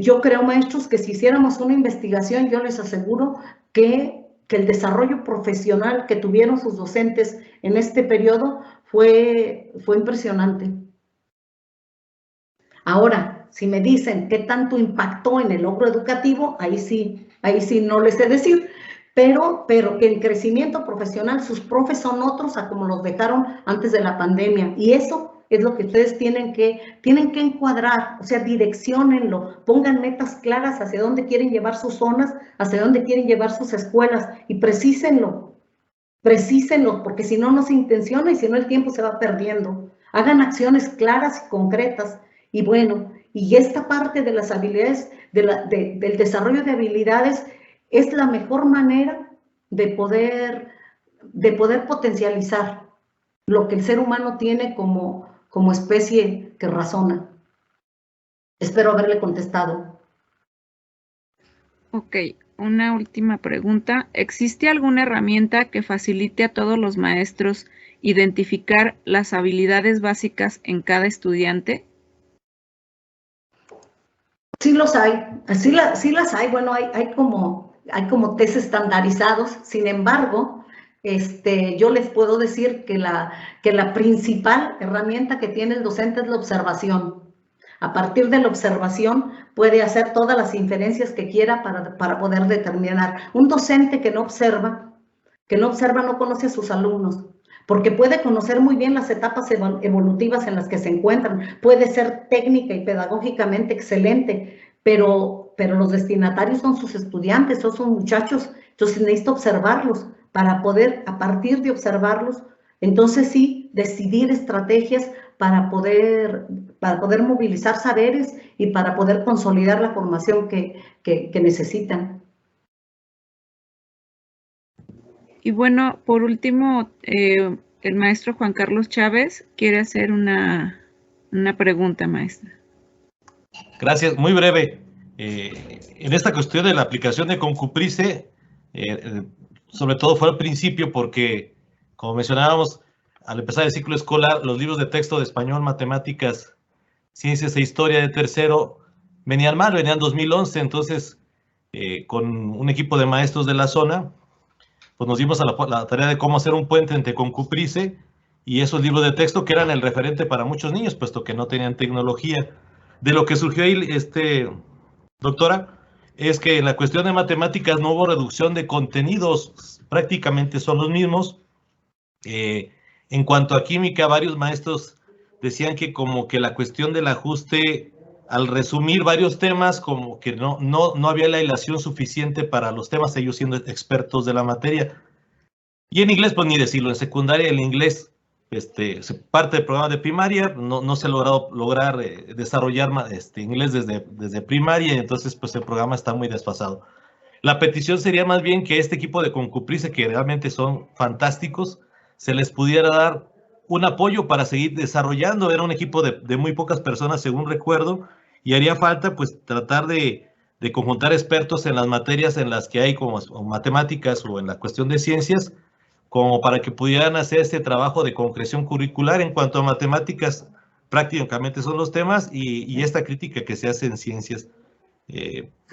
yo creo, maestros, que si hiciéramos una investigación, yo les aseguro que el desarrollo profesional que tuvieron sus docentes en este periodo fue impresionante. Ahora, si me dicen qué tanto impactó en el logro educativo, ahí sí no les sé decir, pero que en crecimiento profesional sus profes son otros a como los dejaron antes de la pandemia, y eso es lo que ustedes tienen que encuadrar, o sea, direcciónenlo, pongan metas claras hacia dónde quieren llevar sus zonas, hacia dónde quieren llevar sus escuelas, y precísenlo, porque si no, no se intenciona y si no el tiempo se va perdiendo. Hagan acciones claras y concretas, y bueno, y esta parte de las habilidades, del desarrollo de habilidades, es la mejor manera de poder potencializar lo que el ser humano tiene como especie que razona. Espero haberle contestado. Ok, una última pregunta. ¿Existe alguna herramienta que facilite a todos los maestros identificar las habilidades básicas en cada estudiante? Sí los hay, sí las hay. Bueno, hay como test estandarizados. Sin embargo, yo les puedo decir que la principal herramienta que tiene el docente es la observación. A partir de la observación puede hacer todas las inferencias que quiera para poder determinar. Un docente que no observa no conoce a sus alumnos, porque puede conocer muy bien las etapas evolutivas en las que se encuentran, puede ser técnica y pedagógicamente excelente, pero los destinatarios son sus estudiantes, son sus muchachos, entonces necesita observarlos para poder, a partir de observarlos, entonces sí, decidir estrategias para poder movilizar saberes y para poder consolidar la formación que necesitan. Y bueno, por último, el maestro Juan Carlos Chávez quiere hacer una pregunta, maestra. Gracias, muy breve. En esta cuestión de la aplicación de Concuprice, sobre todo fue al principio porque, como mencionábamos, al empezar el ciclo escolar, los libros de texto de español, matemáticas, ciencias e historia de tercero venían 2011, entonces con un equipo de maestros de la zona, pues nos dimos a la tarea de cómo hacer un puente entre Concuprice y esos libros de texto que eran el referente para muchos niños, puesto que no tenían tecnología. De lo que surgió ahí, doctora, es que en la cuestión de matemáticas no hubo reducción de contenidos, prácticamente son los mismos. En cuanto a química, varios maestros decían que como que la cuestión del ajuste, al resumir varios temas, como que no había la hilación suficiente para los temas, ellos siendo expertos de la materia. Y en inglés, pues ni decirlo, en secundaria el inglés, parte del programa de primaria, no se ha lograr desarrollar inglés desde primaria, entonces pues el programa está muy desfasado. La petición sería más bien que este equipo de Concuprice, que realmente son fantásticos, se les pudiera dar un apoyo para seguir desarrollando. Era un equipo de muy pocas personas, según recuerdo, y haría falta pues tratar de conjuntar expertos en las materias en las que hay, como matemáticas o en la cuestión de ciencias, como para que pudieran hacer este trabajo de concreción curricular. En cuanto a matemáticas, prácticamente son los temas, y esta crítica que se hace en ciencias.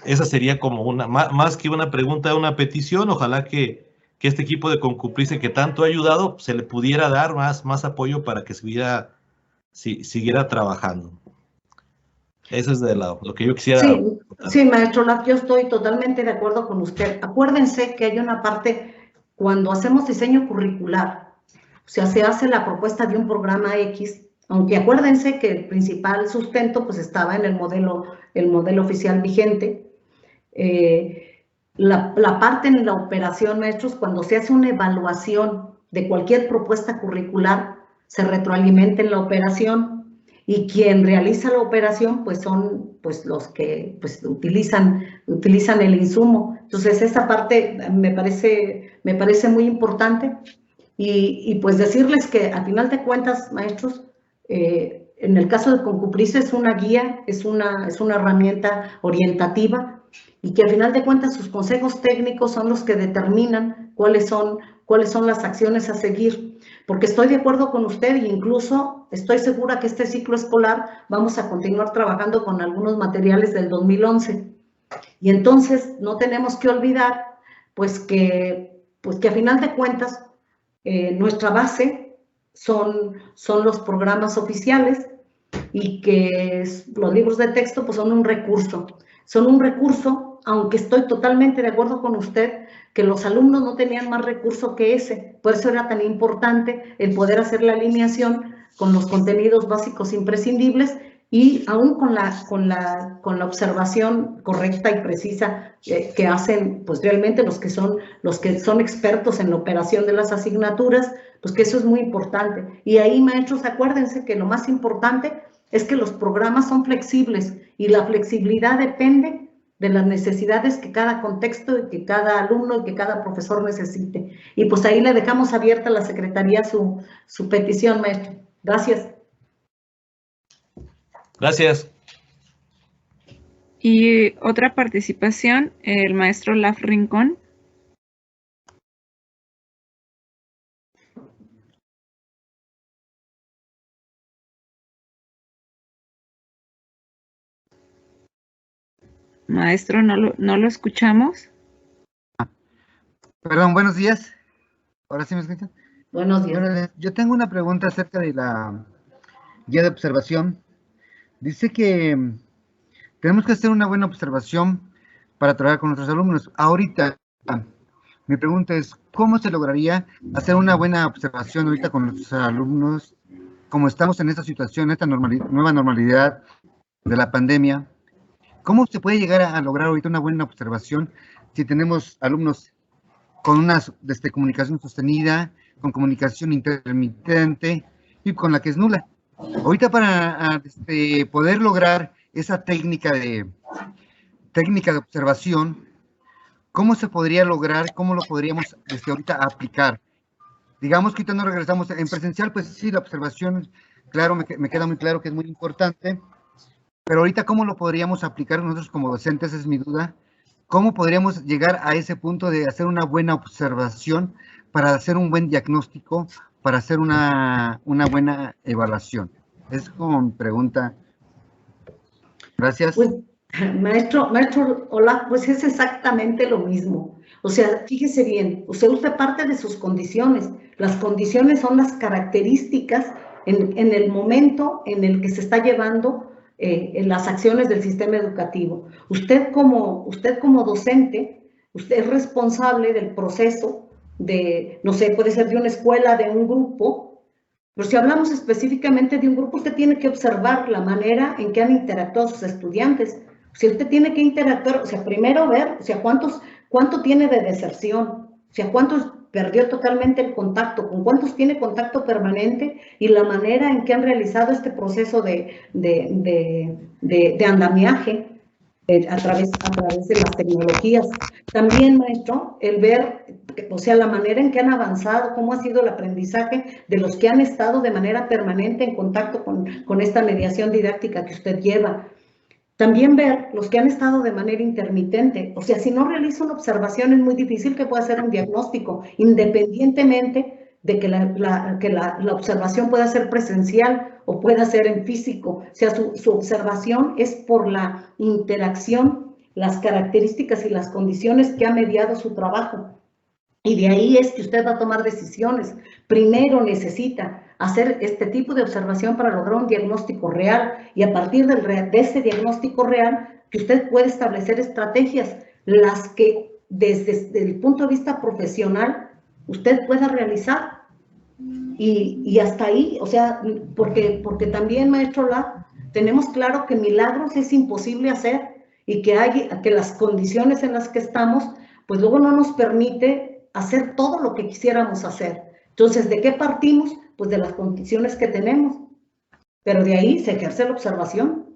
Esa sería como más que una pregunta, una petición. Ojalá que este equipo de Concuprice que tanto ha ayudado, se le pudiera dar más apoyo para que siguiera trabajando. Eso es de lo que yo quisiera. Sí, maestro Olaf, yo estoy totalmente de acuerdo con usted. Acuérdense que hay una parte, cuando hacemos diseño curricular, o sea, se hace la propuesta de un programa X, aunque acuérdense que el principal sustento pues estaba en el modelo oficial vigente. La parte en la operación, maestros, cuando se hace una evaluación de cualquier propuesta curricular, se retroalimenta en la operación, y quien realiza la operación pues son pues los que pues utilizan el insumo. Entonces esa parte me parece muy importante, y pues decirles que a final de cuentas, maestros, en el caso de Concuprice es una guía, es una herramienta orientativa, y que al final de cuentas sus consejos técnicos son los que determinan cuáles son las acciones a seguir. Porque estoy de acuerdo con usted, e incluso estoy segura que este ciclo escolar vamos a continuar trabajando con algunos materiales del 2011. Y entonces no tenemos que olvidar pues que a final de cuentas nuestra base son los programas oficiales, y que los libros de texto pues son un recurso, aunque estoy totalmente de acuerdo con usted que los alumnos no tenían más recurso que ese. Por eso era tan importante el poder hacer la alineación con los contenidos básicos imprescindibles, y aún con la observación correcta y precisa que hacen pues realmente los que son expertos en la operación de las asignaturas, pues que eso es muy importante. Y ahí, maestros, acuérdense que lo más importante es que los programas son flexibles, y la flexibilidad depende de las necesidades que cada contexto y que cada alumno y que cada profesor necesite. Y pues ahí le dejamos abierta a la Secretaría su petición, maestro. Gracias. Gracias. Y otra participación, el maestro Olaf Rincón. Maestro, no lo escuchamos. Perdón, buenos días. ¿Ahora sí me escuchan? Buenos días. Yo tengo una pregunta acerca de la guía de observación. Dice que tenemos que hacer una buena observación para trabajar con nuestros alumnos. Ahorita, mi pregunta es, ¿cómo se lograría hacer una buena observación ahorita con nuestros alumnos, como estamos en esta situación, esta nueva normalidad de la pandemia? ¿Cómo se puede llegar a lograr ahorita una buena observación si tenemos alumnos con una comunicación sostenida, con comunicación intermitente y con la que es nula? Ahorita para poder lograr esa técnica de observación, ¿cómo se podría lograr? ¿Cómo lo podríamos ahorita aplicar? Digamos que ahorita no regresamos en presencial, pues sí, la observación, claro, me queda muy claro que es muy importante. Pero ahorita, ¿cómo lo podríamos aplicar nosotros como docentes? Es mi duda. ¿Cómo podríamos llegar a ese punto de hacer una buena observación para hacer un buen diagnóstico, para hacer una buena evaluación? Es como mi pregunta. Gracias. Pues, maestro Olaf, pues es exactamente lo mismo. O sea, fíjese bien, usted parte de sus condiciones. Las condiciones son las características en el momento en el que se está llevando en las acciones del sistema educativo. Usted como docente, usted es responsable del proceso de, no sé, puede ser de una escuela, de un grupo, pero si hablamos específicamente de un grupo, usted tiene que observar la manera en que han interactuado sus estudiantes. Si usted tiene que interactuar, o sea, primero ver, o sea, cuánto tiene de deserción, o sea, cuántos perdió totalmente el contacto, con cuántos tiene contacto permanente, y la manera en que han realizado este proceso de andamiaje. a través de las tecnologías. También, maestro, el ver, o sea, la manera en que han avanzado, cómo ha sido el aprendizaje de los que han estado de manera permanente en contacto con esta mediación didáctica que usted lleva. También ver los que han estado de manera intermitente. O sea, si no realiza una observación es muy difícil que pueda hacer un diagnóstico, independientemente de que la observación pueda ser presencial o pueda ser en físico. O sea, su observación es por la interacción, las características y las condiciones que ha mediado su trabajo. Y de ahí es que usted va a tomar decisiones. Primero necesita hacer este tipo de observación para lograr un diagnóstico real, y a partir de ese diagnóstico real que usted puede establecer estrategias, las que desde el punto de vista profesional usted pueda realizar. Y hasta ahí, o sea, porque también, maestro La, tenemos claro que milagros es imposible hacer, y que las condiciones en las que estamos, pues luego no nos permite hacer todo lo que quisiéramos hacer. Entonces, ¿de qué partimos? Pues de las condiciones que tenemos, pero de ahí se ejerce la observación.